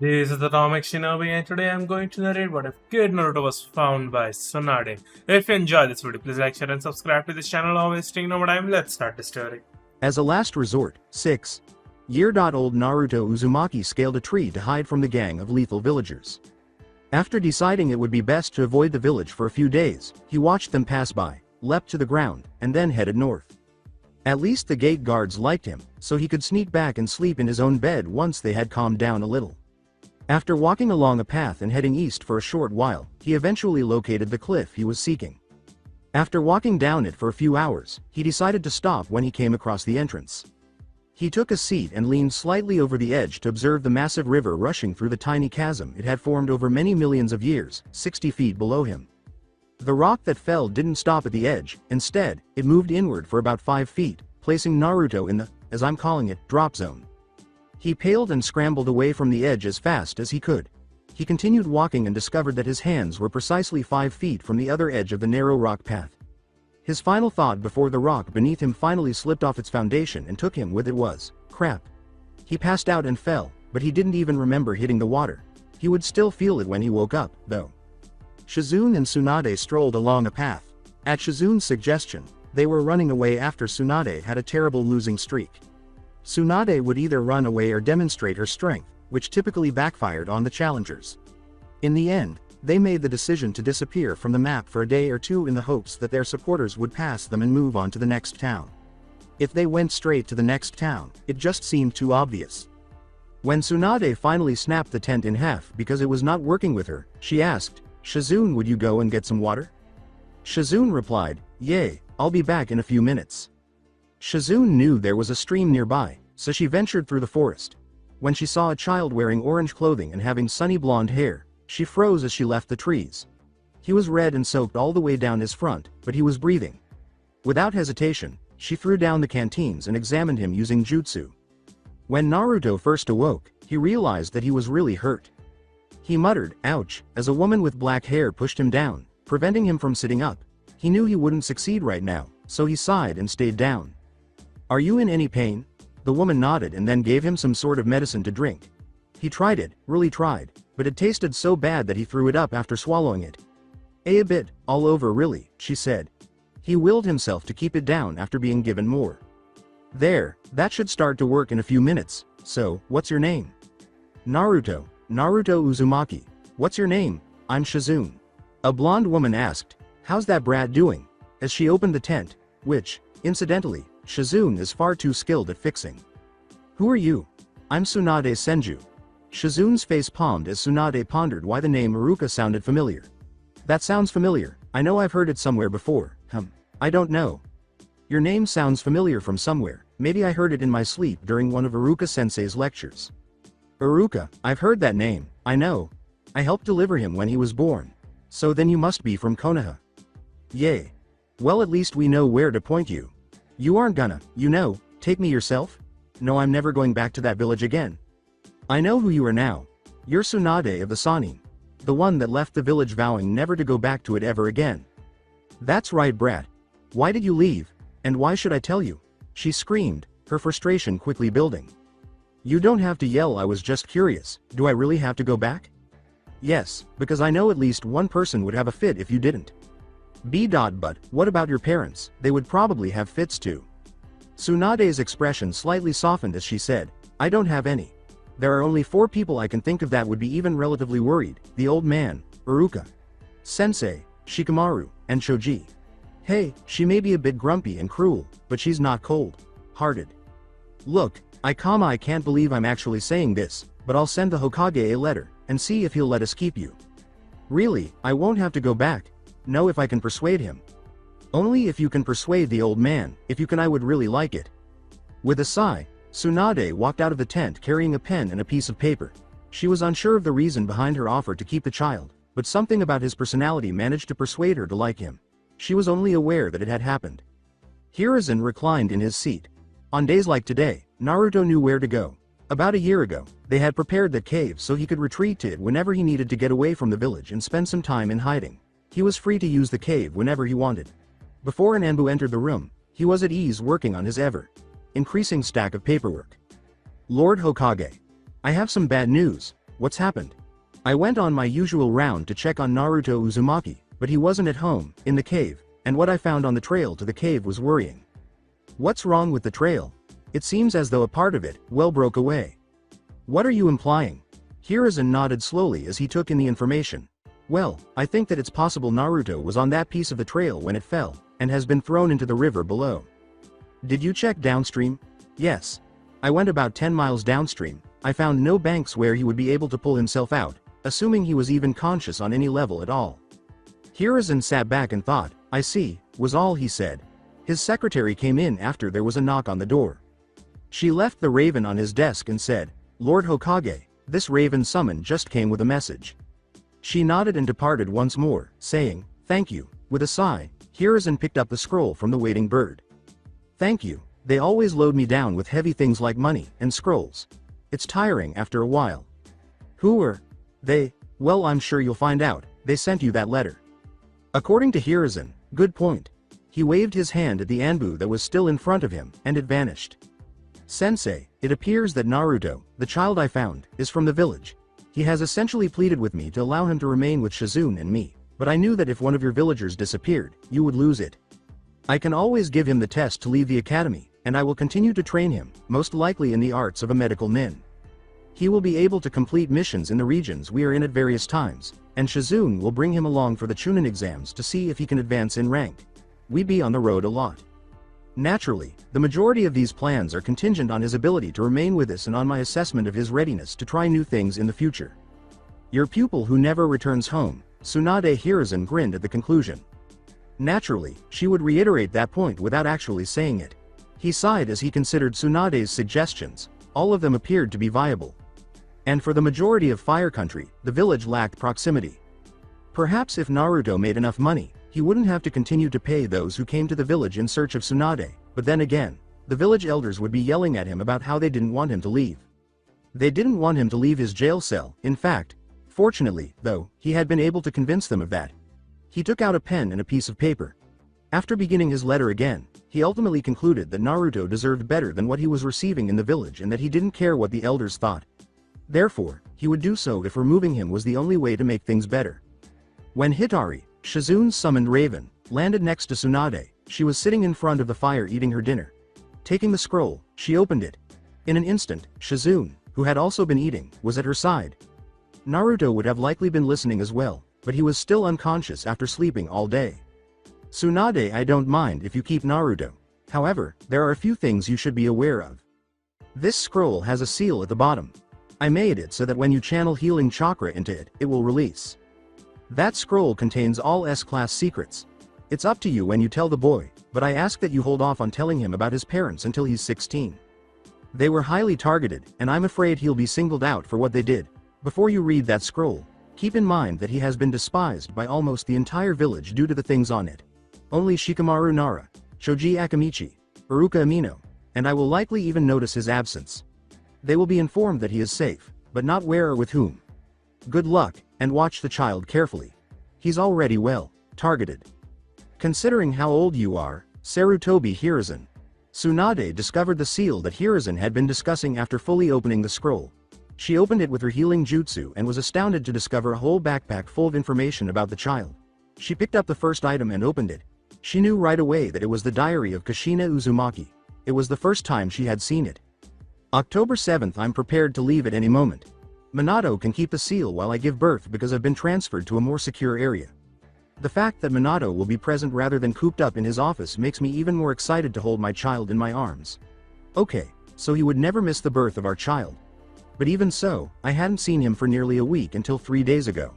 This is Atomic Shinobi, and today I'm going to narrate what if Kid Naruto was found by Tsunade. If you enjoyed this video, please like, share, and subscribe to this channel. Always wasting no more time, let's start the story. As a last resort, 6-year-old Naruto Uzumaki scaled a tree to hide from the gang of lethal villagers. After deciding it would be best to avoid the village for a few days, he watched them pass by, leapt to the ground, and then headed north. At least the gate guards liked him, so he could sneak back and sleep in his own bed once they had calmed down a little. After walking along a path and heading east for a short while, he eventually located the cliff he was seeking. After walking down it for a few hours, he decided to stop when he came across the entrance. He took a seat and leaned slightly over the edge to observe the massive river rushing through the tiny chasm it had formed over many millions of years, 60 feet below him. The rock that fell didn't stop at the edge, instead, it moved inward for about 5 feet, placing Naruto in the, as I'm calling it, drop zone. He paled and scrambled away from the edge as fast as he could. He continued walking and discovered that his hands were precisely 5 feet from the other edge of the narrow rock path. His final thought before the rock beneath him finally slipped off its foundation and took him with it was, crap. He passed out and fell, but he didn't even remember hitting the water. He would still feel it when he woke up, though. Shizune and Tsunade strolled along a path. At Shizune's suggestion, they were running away after Tsunade had a terrible losing streak. Tsunade would either run away or demonstrate her strength, which typically backfired on the challengers. In the end, they made the decision to disappear from the map for a day or two in the hopes that their supporters would pass them and move on to the next town. If they went straight to the next town, it just seemed too obvious. When Tsunade finally snapped the tent in half because it was not working with her, she asked, "Shizune, would you go and get some water?" Shizune replied, "Yay, I'll be back in a few minutes." Shizune knew there was a stream nearby, so she ventured through the forest. When she saw a child wearing orange clothing and having sunny blonde hair, she froze as she left the trees. He was red and soaked all the way down his front, but he was breathing. Without hesitation, she threw down the canteens and examined him using jutsu. When Naruto first awoke, he realized that he was really hurt. He muttered, "Ouch," as a woman with black hair pushed him down, preventing him from sitting up. He knew he wouldn't succeed right now, so he sighed and stayed down. "Are you in any pain?" The woman nodded and then gave him some sort of medicine to drink. He tried it, really tried, but it tasted so bad that he threw it up after swallowing it. A bit, all over really, she said. He willed himself to keep it down after being given more. "There, that should start to work in a few minutes. So, what's your name?" "Naruto Uzumaki. What's your name?" "I'm Shizune." A blonde woman asked, "How's that brat doing?" as she opened the tent, which, incidentally, Shizune is far too skilled at fixing. "Who are you?" "I'm Tsunade Senju." Shizune's face palmed as Tsunade pondered why the name Iruka sounded familiar. "That sounds familiar, I know I've heard it somewhere before, I don't know." "Your name sounds familiar from somewhere, maybe I heard it in my sleep during one of Iruka-sensei's lectures." "Iruka, I've heard that name, I know. I helped deliver him when he was born. So then you must be from Konoha." "Yay. Well, at least we know where to point you. You aren't gonna, take me yourself?" "No, I'm never going back to that village again." "I know who you are now. You're Tsunade of the Sanin. The one that left the village vowing never to go back to it ever again." "That's right, brat. Why did you leave? And why should I tell you?" she screamed, her frustration quickly building. "You don't have to yell, I was just curious. Do I really have to go back?" "Yes, because I know at least one person would have a fit if you didn't." But what about your parents? They would probably have fits too." Tsunade's expression slightly softened as she said, "I don't have any. There are only 4 people I can think of that would be even relatively worried: the old man, Iruka, Sensei, Shikamaru, and Choji. Hey, she may be a bit grumpy and cruel, but she's not cold-hearted. Look, I can't believe I'm actually saying this, but I'll send the Hokage a letter, and see if he'll let us keep you." "Really, I won't have to go back." "No, if I can persuade him." "Only if you can persuade the old man. If you can, I would really like it." With a sigh, Tsunade walked out of the tent carrying a pen and a piece of paper. She was unsure of the reason behind her offer to keep the child, but something about his personality managed to persuade her to like him. She was only aware that it had happened. Hiruzen reclined in his seat. On days like today, Naruto knew where to go. About a year ago, they had prepared that cave so he could retreat to it whenever he needed to get away from the village and spend some time in hiding. He was free to use the cave whenever he wanted. Before Anbu entered the room, he was at ease working on his ever-increasing stack of paperwork. "Lord Hokage, I have some bad news. What's happened? I went on my usual round to check on Naruto Uzumaki, but he wasn't at home, in the cave, and what I found on the trail to the cave was worrying. What's wrong with the trail? It seems as though a part of it, broke away. What are you implying? Hiruzen nodded slowly as he took in the information. Well, I think that it's possible Naruto was on that piece of the trail when it fell, and has been thrown into the river below. Did you check downstream? Yes. I went about 10 miles downstream. I found no banks where he would be able to pull himself out, assuming he was even conscious on any level at all. Hiruzen sat back and thought, I see, was all he said. His secretary came in after there was a knock on the door. She left the raven on his desk and said, Lord Hokage, this raven summon just came with a message. She nodded and departed once more, saying, thank you. With a sigh, Hiruzen picked up the scroll from the waiting bird. Thank you. They always load me down with heavy things like money and scrolls. It's tiring after a while. Who are they? Well, I'm sure you'll find out. They sent you that letter. According to Hiruzen, good point. He waved his hand at the Anbu that was still in front of him, and it vanished. Sensei, it appears that Naruto, the child I found, is from the village. He has essentially pleaded with me to allow him to remain with Shizune and me, but I knew that if one of your villagers disappeared, you would lose it. I can always give him the test to leave the academy, and I will continue to train him, most likely in the arts of a medical nin. He will be able to complete missions in the regions we are in at various times, and Shizune will bring him along for the Chunin exams to see if he can advance in rank. We be on the road a lot. Naturally, the majority of these plans are contingent on his ability to remain with us and on my assessment of his readiness to try new things in the future. Your pupil who never returns home, Tsunade. Hiruzen grinned at the conclusion. Naturally, she would reiterate that point without actually saying it. He sighed as he considered Tsunade's suggestions. All of them appeared to be viable. And for the majority of Fire Country, the village lacked proximity. Perhaps if Naruto made enough money, he wouldn't have to continue to pay those who came to the village in search of Tsunade, but then again, the village elders would be yelling at him about how they didn't want him to leave. They didn't want him to leave his jail cell, in fact. Fortunately, though, he had been able to convince them of that. He took out a pen and a piece of paper. After beginning his letter again, he ultimately concluded that Naruto deserved better than what he was receiving in the village and that he didn't care what the elders thought. Therefore, he would do so if removing him was the only way to make things better. When Hitari, Shizune's summoned raven, landed next to Tsunade, she was sitting in front of the fire eating her dinner. Taking the scroll, she opened it. In an instant, Shizune, who had also been eating, was at her side. Naruto would have likely been listening as well, but he was still unconscious after sleeping all day. Tsunade, I don't mind if you keep Naruto. However, there are a few things you should be aware of. This scroll has a seal at the bottom. I made it so that when you channel healing chakra into it, it will release. That scroll contains all S-class secrets. It's up to you when you tell the boy, but I ask that you hold off on telling him about his parents until he's 16. They were highly targeted, and I'm afraid he'll be singled out for what they did. Before you read that scroll, keep in mind that he has been despised by almost the entire village due to the things on it. Only Shikamaru Nara, Shoji Akamichi, Iruka Amino, and I will likely even notice his absence. They will be informed that he is safe, but not where or with whom. Good luck, and watch the child carefully. He's already well targeted. Considering how old you are, Sarutobi Hiruzen. Tsunade discovered the seal that Hiruzen had been discussing after fully opening the scroll. She opened it with her healing jutsu and was astounded to discover a whole backpack full of information about the child. She picked up the first item and opened it. She knew right away that it was the diary of Kushina Uzumaki. It was the first time she had seen it. October 7th. I'm prepared to leave at any moment. Minato can keep the seal while I give birth because I've been transferred to a more secure area. The fact that Minato will be present rather than cooped up in his office makes me even more excited to hold my child in my arms. Okay, so he would never miss the birth of our child. But even so, I hadn't seen him for nearly a week until 3 days ago.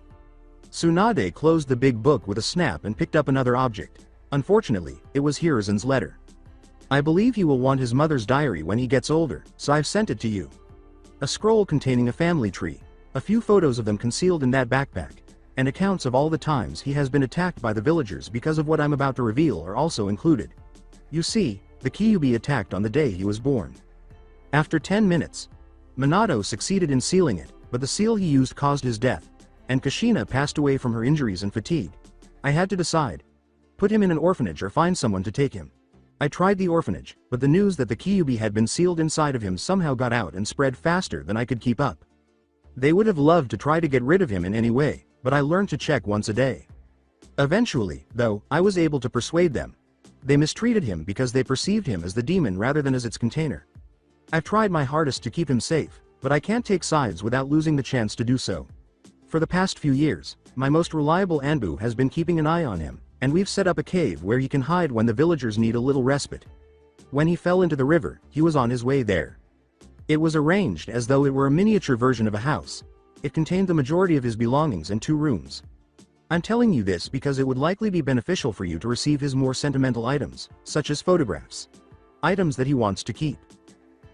Tsunade closed the big book with a snap and picked up another object. Unfortunately, it was Hiruzen's letter. I believe he will want his mother's diary when he gets older, so I've sent it to you. A scroll containing a family tree, a few photos of them concealed in that backpack, and accounts of all the times he has been attacked by the villagers because of what I'm about to reveal are also included. You see, the Kyuubi attacked on the day he was born. After 10 minutes, Minato succeeded in sealing it, but the seal he used caused his death, and Kushina passed away from her injuries and fatigue. I had to decide. Put him in an orphanage or find someone to take him. I tried the orphanage, but the news that the Kyuubi had been sealed inside of him somehow got out and spread faster than I could keep up. They would have loved to try to get rid of him in any way, but I learned to check once a day. Eventually, though, I was able to persuade them. They mistreated him because they perceived him as the demon rather than as its container. I've tried my hardest to keep him safe, but I can't take sides without losing the chance to do so. For the past few years, my most reliable Anbu has been keeping an eye on him, and we've set up a cave where he can hide when the villagers need a little respite. When he fell into the river, he was on his way there. It was arranged as though it were a miniature version of a house. It contained the majority of his belongings and 2 rooms. I'm telling you this because it would likely be beneficial for you to receive his more sentimental items, such as photographs. Items that he wants to keep.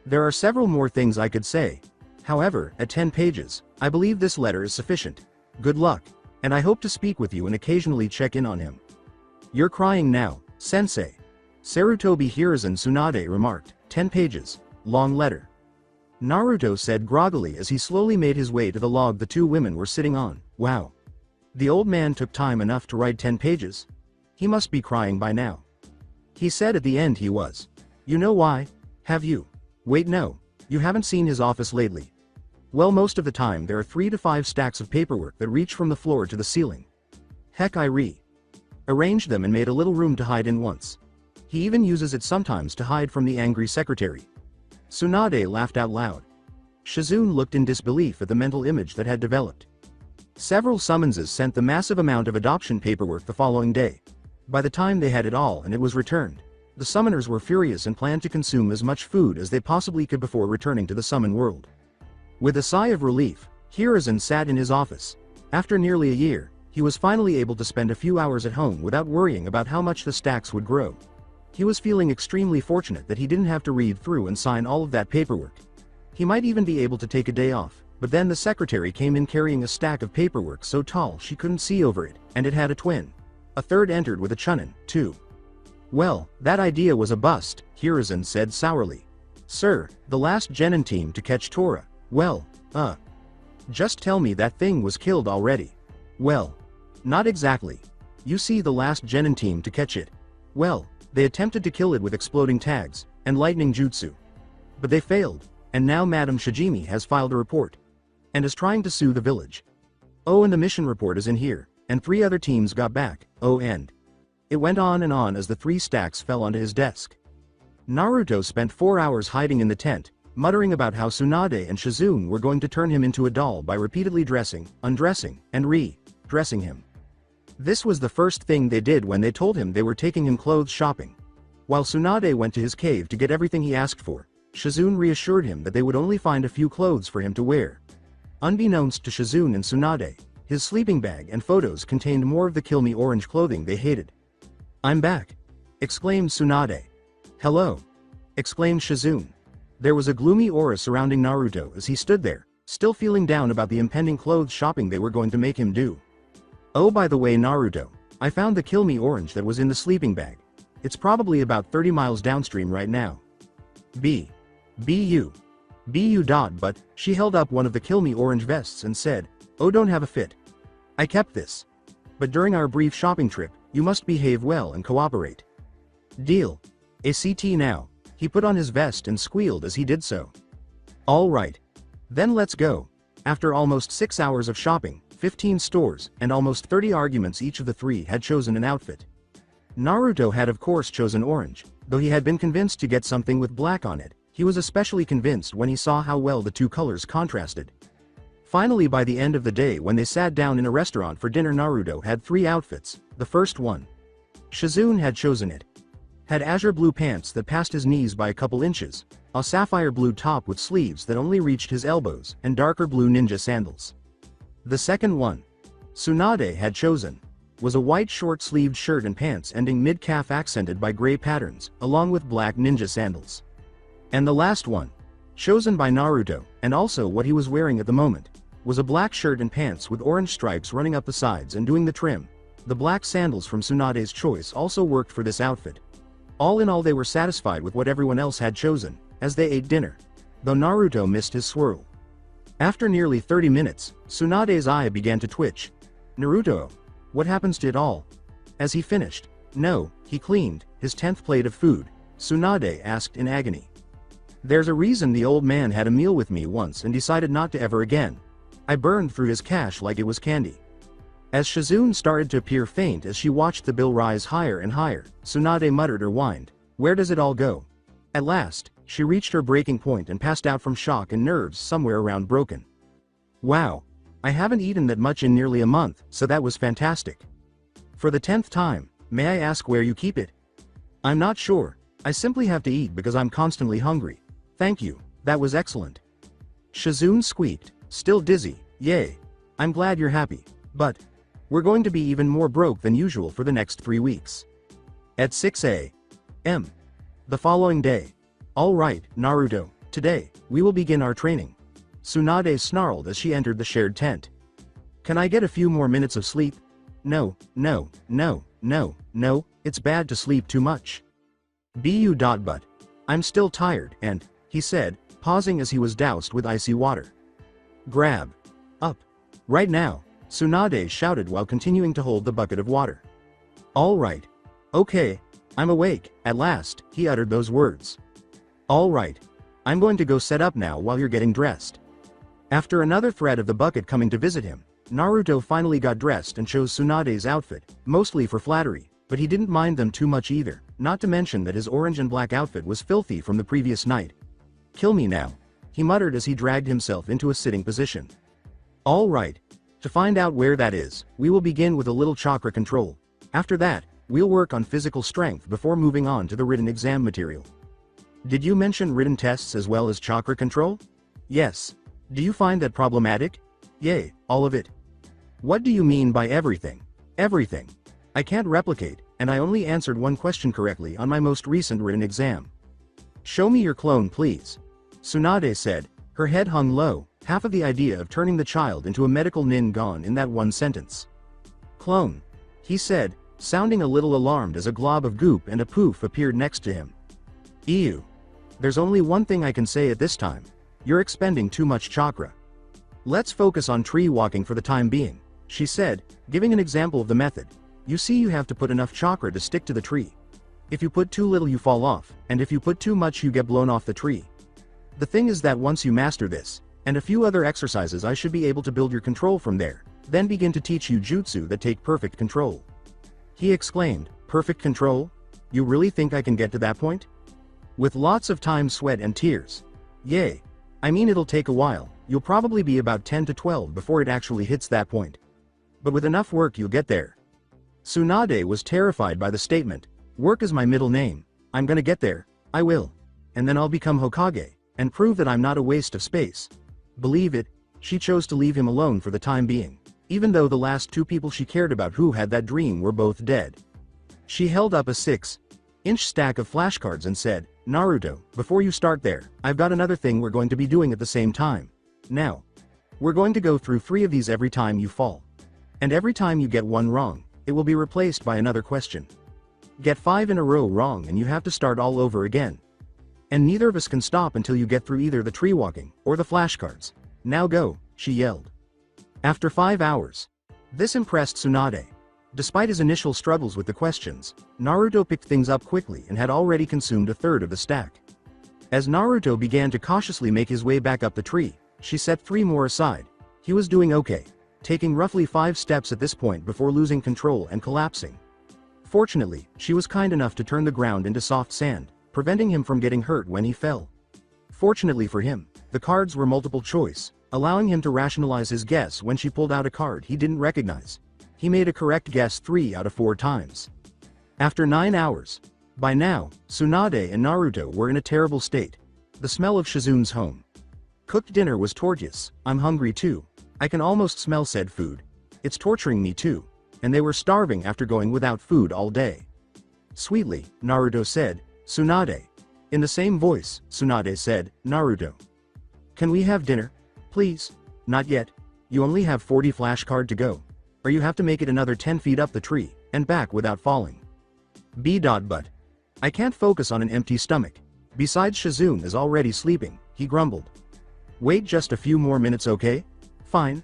There are several more things I could say. However, at 10 pages, I believe this letter is sufficient. Good luck, and I hope to speak with you and occasionally check in on him. You're crying now, sensei. Sarutobi Hiruzen Tsunade remarked. 10 pages. Long letter. Naruto said groggily as he slowly made his way to the log the 2 women were sitting on. Wow. The old man took time enough to write 10 pages? He must be crying by now. He said at the end he was. You know why? Have you? Wait, no. You haven't seen his office lately. Well, most of the time there are 3 to 5 stacks of paperwork that reach from the floor to the ceiling. Heck, I arranged them and made a little room to hide in once. He even uses it sometimes to hide from the angry secretary. Tsunade laughed out loud. Shizune looked in disbelief at the mental image that had developed. Several summonses sent the massive amount of adoption paperwork the following day. By the time they had it all and it was returned, the summoners were furious and planned to consume as much food as they possibly could before returning to the summon world. With a sigh of relief, Hiruzen sat in his office. After nearly a year, he was finally able to spend a few hours at home without worrying about how much the stacks would grow. He was feeling extremely fortunate that he didn't have to read through and sign all of that paperwork. He might even be able to take a day off, but then the secretary came in carrying a stack of paperwork so tall she couldn't see over it, and it had a twin. A third entered with a chunin, too. Well, that idea was a bust, Hiruzen said sourly. Sir, the last genin team to catch Tora. Well, just tell me that thing was killed already. Well, not exactly. You see, the last genin team to catch it. Well, they attempted to kill it with exploding tags and lightning jutsu. But they failed, and now Madame Shijimi has filed a report and is trying to sue the village. Oh, and the mission report is in here, and 3 other teams got back. Oh, and it went on and on as the 3 stacks fell onto his desk. Naruto spent 4 hours hiding in the tent, muttering about how Tsunade and Shizune were going to turn him into a doll by repeatedly dressing, undressing, and re-dressing him. This was the first thing they did when they told him they were taking him clothes shopping. While Tsunade went to his cave to get everything he asked for, Shizune reassured him that they would only find a few clothes for him to wear. Unbeknownst to Shizune and Tsunade, his sleeping bag and photos contained more of the Kill Me Orange clothing they hated. I'm back! Exclaimed Tsunade. Hello! Exclaimed Shizune. There was a gloomy aura surrounding Naruto as he stood there, still feeling down about the impending clothes shopping they were going to make him do. Oh, by the way, Naruto, I found the Kill Me Orange that was in the sleeping bag. It's probably about 30 miles downstream right now. Bu. But, she held up one of the Kill Me Orange vests and said, oh, don't have a fit. I kept this. But during our brief shopping trip, you must behave well and cooperate. Deal. ACT now. He put on his vest and squealed as he did so. All right. Then let's go. After almost 6 hours of shopping, 15 stores, and almost 30 arguments, each of the 3 had chosen an outfit. Naruto had of course chosen orange, though he had been convinced to get something with black on it. He was especially convinced when he saw how well the 2 colors contrasted. Finally, by the end of the day when they sat down in a restaurant for dinner, Naruto had 3 outfits. The first one. Shizune had chosen it. Had azure blue pants that passed his knees by a couple inches, a sapphire blue top with sleeves that only reached his elbows, and darker blue ninja sandals. The second one, Tsunade had chosen, was a white short-sleeved shirt and pants ending mid-calf accented by gray patterns, along with black ninja sandals. And the last one, chosen by Naruto, and also what he was wearing at the moment, was a black shirt and pants with orange stripes running up the sides and doing the trim. The black sandals from Tsunade's choice also worked for this outfit. All in all, they were satisfied with what everyone else had chosen, as they ate dinner, though Naruto missed his swirl. After nearly 30 minutes, Tsunade's eye began to twitch. Naruto, what happens to it all? As he finished, no, he cleaned his 10th plate of food, Tsunade asked in agony. There's a reason the old man had a meal with me once and decided not to ever again. I burned through his cash like it was candy. As Shizune started to appear faint as she watched the bill rise higher and higher, Tsunade muttered or whined, "Where does it all go?" At last, she reached her breaking point and passed out from shock and nerves somewhere around broken. Wow. I haven't eaten that much in nearly a month, so that was fantastic. For the 10th time, may I ask where you keep it? I'm not sure. I simply have to eat because I'm constantly hungry. Thank you, that was excellent. Shizune squeaked, still dizzy. Yay. I'm glad you're happy. But we're going to be even more broke than usual for the next 3 weeks. At 6 a.m. the following day. All right, Naruto, today, we will begin our training. Tsunade snarled as she entered the shared tent. Can I get a few more minutes of sleep? No, it's bad to sleep too much. But I'm still tired and, he said, pausing as he was doused with icy water. Grab. Up. Right now, Tsunade shouted while continuing to hold the bucket of water. All right. Okay, I'm awake, at last, he uttered those words. All right. I'm going to go set up now while you're getting dressed. After another threat of the bucket coming to visit him, Naruto finally got dressed and chose Tsunade's outfit, mostly for flattery, but he didn't mind them too much either, not to mention that his orange and black outfit was filthy from the previous night. Kill me now, he muttered as he dragged himself into a sitting position. All right. To find out where that is, we will begin with a little chakra control. After that, we'll work on physical strength before moving on to the written exam material. Did you mention written tests as well as chakra control? Yes. Do you find that problematic? Yay, all of it. What do you mean by everything? Everything. I can't replicate, and I only answered one question correctly on my most recent written exam. Show me your clone please. Tsunade said, her head hung low, half of the idea of turning the child into a medical nin gone in that one sentence. Clone. He said, sounding a little alarmed as a glob of goop and a poof appeared next to him. Ew. There's only one thing I can say at this time. You're expending too much chakra. Let's focus on tree walking for the time being, she said, giving an example of the method. You see, you have to put enough chakra to stick to the tree. If you put too little you fall off, and if you put too much you get blown off the tree. The thing is that once you master this, and a few other exercises, I should be able to build your control from there, then begin to teach you jutsu that take perfect control. He exclaimed, perfect control? You really think I can get to that point? With lots of time, sweat and tears. Yay. I mean, it'll take a while, you'll probably be about 10 to 12 before it actually hits that point. But with enough work you'll get there. Tsunade was terrified by the statement, work is my middle name, I'm gonna get there, I will. And then I'll become Hokage, and prove that I'm not a waste of space. Believe it, she chose to leave him alone for the time being, even though the last 2 people she cared about who had that dream were both dead. She held up a 6-inch stack of flashcards and said, Naruto, before you start there, I've got another thing we're going to be doing at the same time. Now. We're going to go through 3 of these every time you fall. And every time you get one wrong, it will be replaced by another question. Get 5 in a row wrong and you have to start all over again. And neither of us can stop until you get through either the tree walking, or the flashcards. Now go, she yelled. After 5 hours. This impressed Tsunade. Despite his initial struggles with the questions, Naruto picked things up quickly and had already consumed a third of the stack. As Naruto began to cautiously make his way back up the tree, she set 3 more aside. He was doing okay, taking roughly 5 steps at this point before losing control and collapsing. Fortunately, she was kind enough to turn the ground into soft sand, preventing him from getting hurt when he fell. Fortunately for him, the cards were multiple choice, allowing him to rationalize his guess when she pulled out a card he didn't recognize. He made a correct guess 3 out of 4 times. After 9 hours. By now, Tsunade and Naruto were in a terrible state. The smell of Shizune's home cooked dinner was torturous. I'm hungry too. I can almost smell said food. It's torturing me too. And they were starving after going without food all day. Sweetly, Naruto said, Tsunade. In the same voice, Tsunade said, Naruto. Can we have dinner? Please? Not yet. You only have 40 flashcard to go. Or you have to make it another 10 feet up the tree, and back without falling. But. I can't focus on an empty stomach. Besides, Shizune is already sleeping, he grumbled. Wait just a few more minutes, okay? Fine.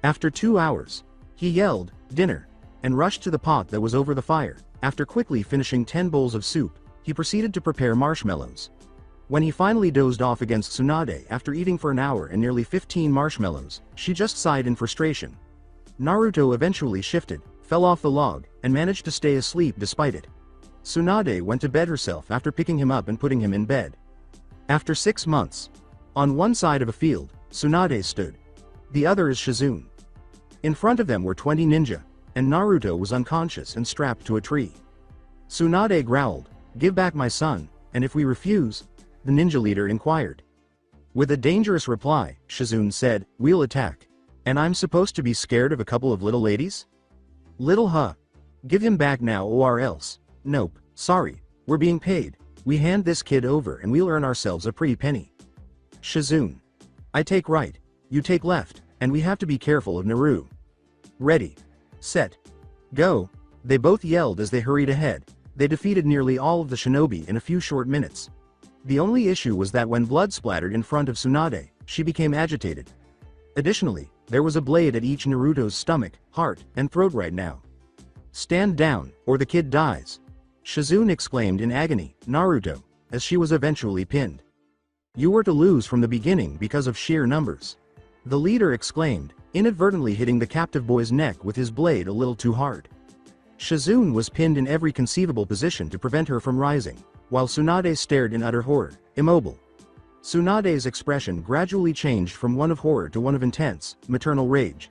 After 2 hours. He yelled, dinner, and rushed to the pot that was over the fire. After quickly finishing 10 bowls of soup, he proceeded to prepare marshmallows. When he finally dozed off against Tsunade after eating for an hour and nearly 15 marshmallows, she just sighed in frustration. Naruto eventually shifted, fell off the log, and managed to stay asleep despite it. Tsunade went to bed herself after picking him up and putting him in bed. After 6 months. On one side of a field, Tsunade stood. The other is Shizune. In front of them were 20 ninja, and Naruto was unconscious and strapped to a tree. Tsunade growled, "Give back my son, and if we refuse," the ninja leader inquired. With a dangerous reply, Shizune said, "We'll attack. And I'm supposed to be scared of a couple of little ladies? Little huh. Give him back now or else. Nope, sorry, we're being paid. We hand this kid over and we'll earn ourselves a pretty penny." Shizune. "I take right, you take left, and we have to be careful of Naru." Ready. Set. Go. They both yelled as they hurried ahead. They defeated nearly all of the shinobi in a few short minutes. The only issue was that when blood splattered in front of Tsunade, she became agitated. Additionally, there was a blade at each Naruto's stomach, heart, and throat right now. "Stand down, or the kid dies," Shizune exclaimed in agony, Naruto, as she was eventually pinned. "You were to lose from the beginning because of sheer numbers," the leader exclaimed, inadvertently hitting the captive boy's neck with his blade a little too hard. Shizune was pinned in every conceivable position to prevent her from rising, while Tsunade stared in utter horror, immobile. Tsunade's expression gradually changed from one of horror to one of intense, maternal rage.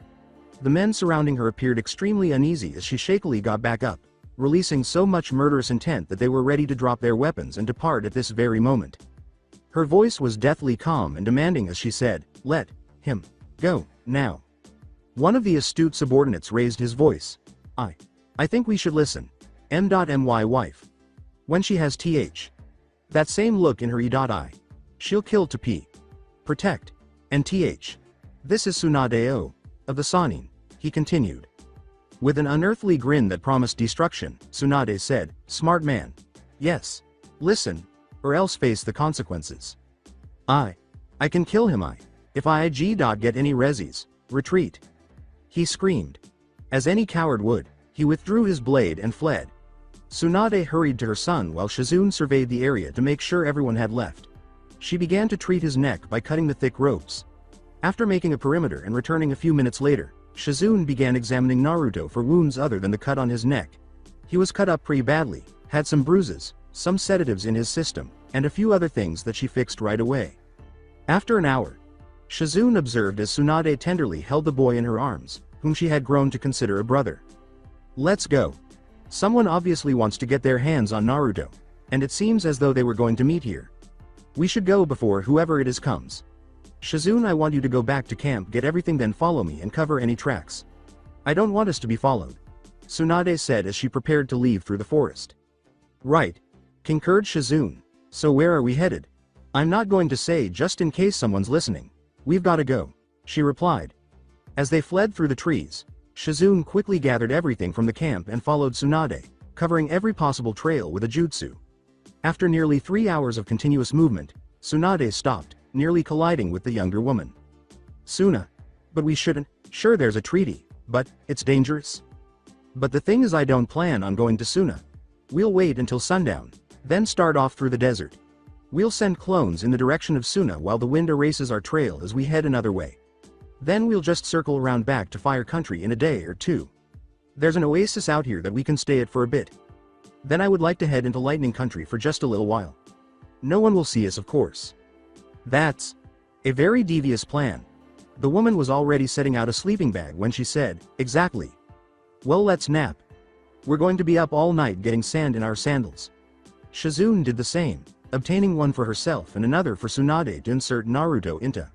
The men surrounding her appeared extremely uneasy as she shakily got back up, releasing so much murderous intent that they were ready to drop their weapons and depart at this very moment. Her voice was deathly calm and demanding as she said, "Let him go, now." One of the astute subordinates raised his voice. I think we should listen. M.My wife. When she has that same look in her E.I. She'll kill to P. Protect. And this is Tsunade of the Sanin, he continued. With an unearthly grin that promised destruction, Tsunade said, "Smart man. Yes. Listen, or else face the consequences. I can kill him if I get any resis. Retreat." He screamed. As any coward would, he withdrew his blade and fled. Tsunade hurried to her son while Shizune surveyed the area to make sure everyone had left. She began to treat his neck by cutting the thick ropes. After making a perimeter and returning a few minutes later, Shizune began examining Naruto for wounds other than the cut on his neck. He was cut up pretty badly, had some bruises, some sedatives in his system, and a few other things that she fixed right away. After an hour, Shizune observed as Tsunade tenderly held the boy in her arms, whom she had grown to consider a brother. "Let's go. Someone obviously wants to get their hands on Naruto, and it seems as though they were going to meet here. We should go before whoever it is comes. Shizune, I want you to go back to camp, get everything, then follow me and cover any tracks. I don't want us to be followed," Tsunade said as she prepared to leave through the forest. "Right," concurred Shizune. "So where are we headed?" "I'm not going to say just in case someone's listening. We've got to go," she replied. As they fled through the trees, Shizune quickly gathered everything from the camp and followed Tsunade, covering every possible trail with a jutsu. After nearly 3 hours of continuous movement, Tsunade stopped, nearly colliding with the younger woman. "Suna. But we shouldn't. Sure, there's a treaty, but it's dangerous. But the thing is, I don't plan on going to Suna. We'll wait until sundown, then start off through the desert. We'll send clones in the direction of Suna while the wind erases our trail as we head another way. Then we'll just circle around back to Fire Country in a day or two. There's an oasis out here that we can stay at for a bit. Then I would like to head into Lightning Country for just a little while. No one will see us, of course." "That's a very devious plan." The woman was already setting out a sleeping bag when she said, "Exactly. Well, let's nap. We're going to be up all night getting sand in our sandals." Shizune did the same, obtaining one for herself and another for Tsunade to insert Naruto into.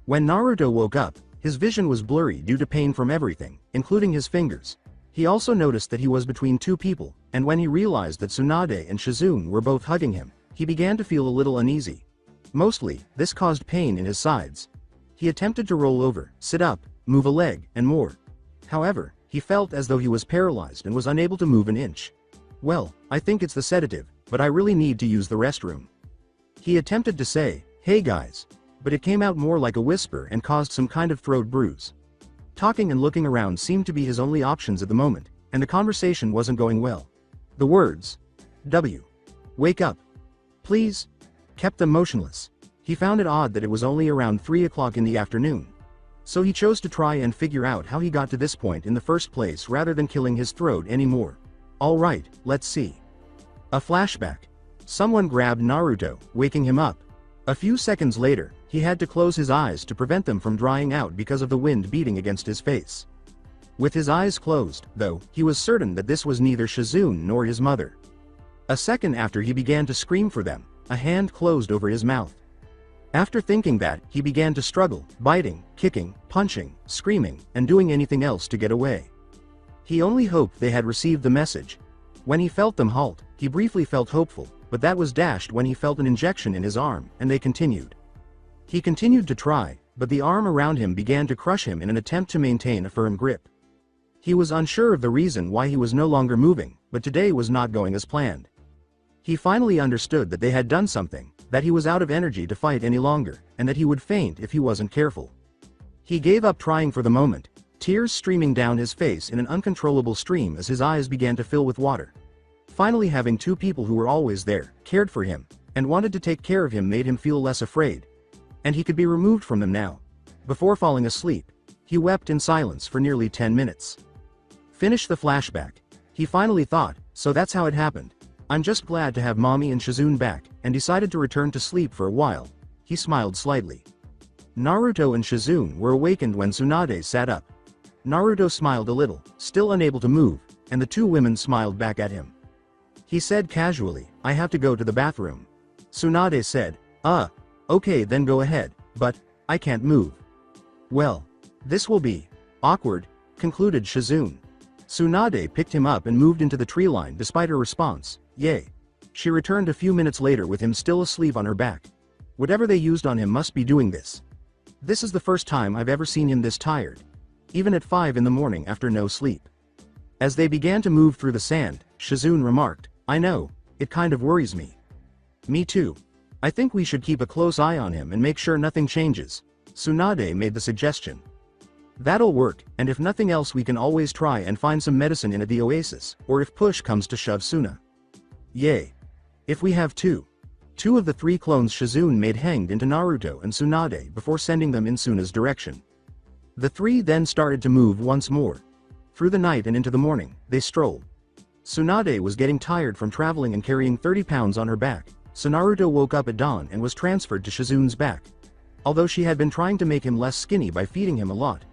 When Naruto woke up, his vision was blurry due to pain from everything, including his fingers. He also noticed that he was between two people, and when he realized that Tsunade and Shizune were both hugging him, he began to feel a little uneasy. Mostly, this caused pain in his sides. He attempted to roll over, sit up, move a leg, and more. However, he felt as though he was paralyzed and was unable to move an inch. "Well, I think it's the sedative, but I really need to use the restroom." He attempted to say, "Hey guys," but it came out more like a whisper and caused some kind of throat bruise. Talking and looking around seemed to be his only options at the moment, and the conversation wasn't going well. The words, "W. Wake up. Please. kept them motionless. He found it odd that it was only around 3 o'clock in the afternoon. So he chose to try and figure out how he got to this point in the first place rather than killing his throat anymore. Alright, let's see. A flashback. Someone grabbed Naruto, waking him up. A few seconds later, he had to close his eyes to prevent them from drying out because of the wind beating against his face. With his eyes closed, though, he was certain that this was neither Shizune nor his mother. A second after he began to scream for them, a hand closed over his mouth. After thinking that, he began to struggle, biting, kicking, punching, screaming, and doing anything else to get away. He only hoped they had received the message. When he felt them halt, he briefly felt hopeful, but that was dashed when he felt an injection in his arm, and they continued. He continued to try, but the arm around him began to crush him in an attempt to maintain a firm grip. He was unsure of the reason why he was no longer moving, but today was not going as planned. He finally understood that they had done something, that he was out of energy to fight any longer, and that he would faint if he wasn't careful. He gave up trying for the moment, tears streaming down his face in an uncontrollable stream as his eyes began to fill with water. Finally, having two people who were always there, cared for him, and wanted to take care of him made him feel less afraid. And he could be removed from them now. Before falling asleep, he wept in silence for nearly 10 minutes. Finish the flashback. He finally thought, so that's how it happened. I'm just glad to have Mommy and Shizune back, and decided to return to sleep for a while. He smiled slightly. Naruto and Shizune were awakened when Tsunade sat up. Naruto smiled a little, still unable to move, and the two women smiled back at him. He said casually, I have to go to the bathroom. Tsunade said, okay then go ahead, but, I can't move. Well, this will be awkward, concluded Shizune. Tsunade picked him up and moved into the tree line despite her response, yay. She returned a few minutes later with him still asleep on her back. Whatever they used on him must be doing this. This is the first time I've ever seen him this tired. Even at 5 in the morning after no sleep. As they began to move through the sand, Shizune remarked, I know, it kind of worries me. Me too. I think we should keep a close eye on him and make sure nothing changes. Tsunade made the suggestion. That'll work, and if nothing else we can always try and find some medicine in the oasis, or if push comes to shove Suna. Yay. If we have two of the 3 clones Shizune made hanged into Naruto and Tsunade before sending them in Suna's direction. The 3 then started to move once more. Through the night and into the morning, they strolled. Tsunade was getting tired from traveling and carrying 30 pounds on her back, so Naruto woke up at dawn and was transferred to Shizune's back. Although she had been trying to make him less skinny by feeding him a lot.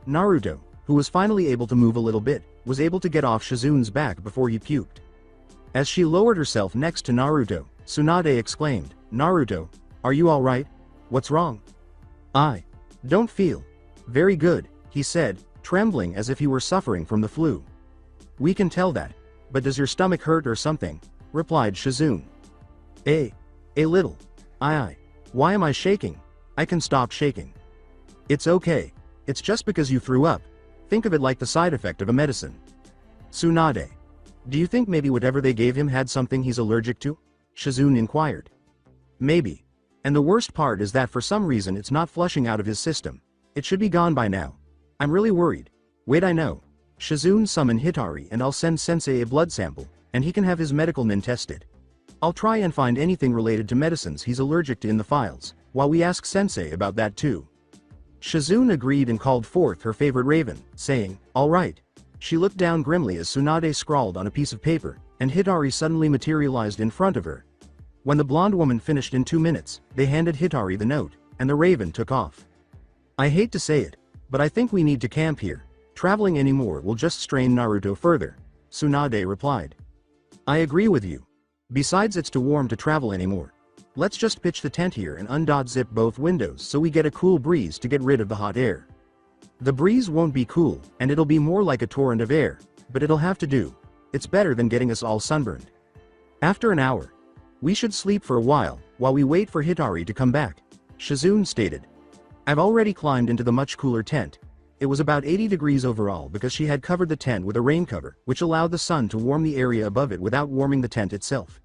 Naruto, who was finally able to move a little bit, was able to get off Shizune's back before he puked. As she lowered herself next to Naruto, Tsunade exclaimed, Naruto, are you alright? What's wrong? I don't feel very good, he said, trembling as if he were suffering from the flu. We can tell that, but does your stomach hurt or something? Replied Shizune. A little. Why am I shaking? I can stop shaking. It's okay. It's just because you threw up. Think of it like the side effect of a medicine. Tsunade. Do you think maybe whatever they gave him had something he's allergic to? Shizune inquired. Maybe. And the worst part is that for some reason it's not flushing out of his system. It should be gone by now. I'm really worried. Wait, I know. Shizune summon Hitari and I'll send Sensei a blood sample, and he can have his medical nin tested. I'll try and find anything related to medicines he's allergic to in the files, while we ask Sensei about that too. Shizune agreed and called forth her favorite raven, saying, alright. She looked down grimly as Tsunade scrawled on a piece of paper, and Hitari suddenly materialized in front of her. When the blonde woman finished in 2 minutes, they handed Hitari the note, and the raven took off. I hate to say it, but I think we need to camp here. Traveling anymore will just strain Naruto further, Tsunade replied. I agree with you. Besides, it's too warm to travel anymore. Let's just pitch the tent here and unzip both windows so we get a cool breeze to get rid of the hot air. The breeze won't be cool, and it'll be more like a torrent of air, but it'll have to do. It's better than getting us all sunburned. After an hour, we should sleep for a while we wait for Hitari to come back, Shizune stated. I've already climbed into the much cooler tent. It was about 80 degrees overall because she had covered the tent with a rain cover, which allowed the sun to warm the area above it without warming the tent itself.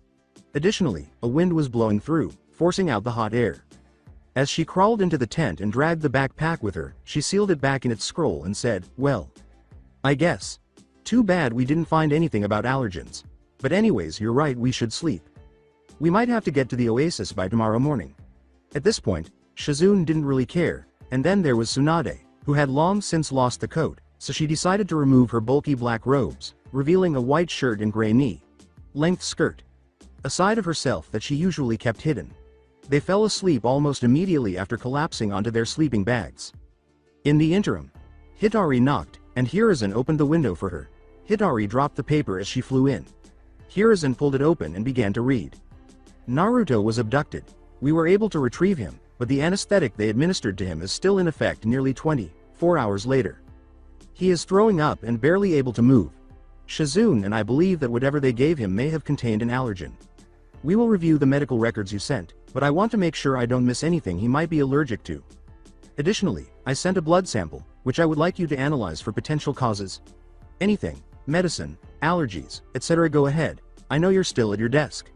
Additionally, a wind was blowing through, forcing out the hot air. As she crawled into the tent and dragged the backpack with her, she sealed it back in its scroll and said, well, I guess. Too bad we didn't find anything about allergens. But anyways, you're right, we should sleep. We might have to get to the oasis by tomorrow morning. At this point, Shizune didn't really care, and then there was Tsunade, who had long since lost the coat, so she decided to remove her bulky black robes, revealing a white shirt and gray knee-length skirt. A side of herself that she usually kept hidden. They fell asleep almost immediately after collapsing onto their sleeping bags. In the interim, Hitari knocked, and Hiruzen opened the window for her. Hitari dropped the paper as she flew in. Hiruzen pulled it open and began to read. Naruto was abducted. We were able to retrieve him, but the anesthetic they administered to him is still in effect nearly 24 hours later. He is throwing up and barely able to move. Shizune and I believe that whatever they gave him may have contained an allergen. We will review the medical records you sent, but I want to make sure I don't miss anything he might be allergic to. Additionally, I sent a blood sample, which I would like you to analyze for potential causes. Anything, medicine, allergies, etc. Go ahead, I know you're still at your desk.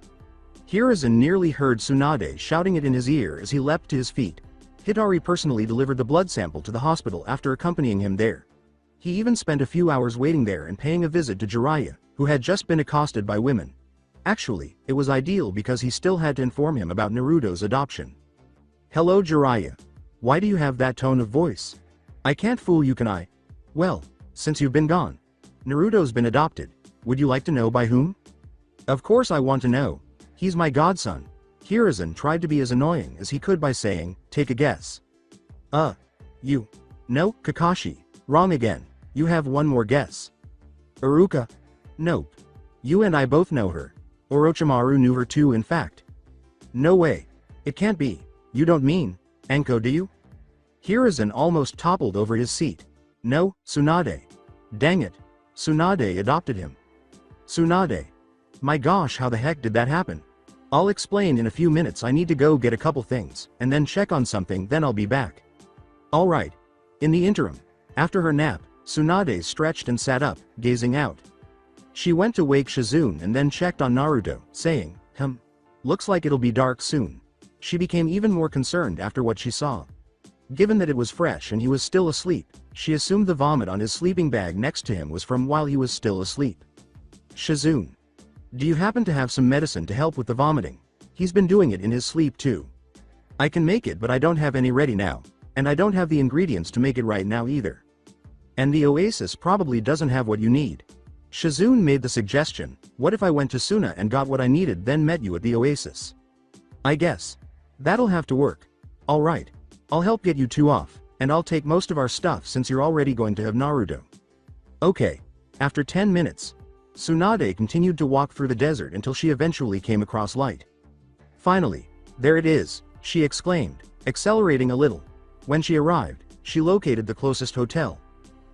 Hiruzen nearly heard Tsunade shouting it in his ear as he leapt to his feet. Hitari personally delivered the blood sample to the hospital after accompanying him there. He even spent a few hours waiting there and paying a visit to Jiraiya, who had just been accosted by women. Actually, it was ideal because he still had to inform him about Naruto's adoption. Hello Jiraiya. Why do you have that tone of voice? I can't fool you, can I? Well, since you've been gone. Naruto's been adopted. Would you like to know by whom? Of course I want to know. He's my godson. Hiruzen tried to be as annoying as he could by saying, take a guess. You. No, Kakashi. Wrong again. You have one more guess. Iruka? Nope. You and I both know her. Orochimaru knew her too, in fact. No way. It can't be. You don't mean Anko, do you? Hiruzen almost toppled over his seat. No, Tsunade. Dang it. Tsunade adopted him. Tsunade. My gosh, how the heck did that happen? I'll explain in a few minutes. I need to go get a couple things, and then check on something, then I'll be back. Alright. In the interim, after her nap, Tsunade stretched and sat up, gazing out. She went to wake Shizune and then checked on Naruto, saying, looks like it'll be dark soon. She became even more concerned after what she saw. Given that it was fresh and he was still asleep, she assumed the vomit on his sleeping bag next to him was from while he was still asleep. Shizune. Do you happen to have some medicine to help with the vomiting? He's been doing it in his sleep too. I can make it, but I don't have any ready now, and I don't have the ingredients to make it right now either. And the oasis probably doesn't have what you need. Shizune made the suggestion, what if I went to Suna and got what I needed then met you at the oasis? I guess. That'll have to work. Alright. I'll help get you two off, and I'll take most of our stuff since you're already going to have Naruto. Okay. After 10 minutes, Tsunade continued to walk through the desert until she eventually came across light. Finally, there it is, she exclaimed, accelerating a little. When she arrived, she located the closest hotel.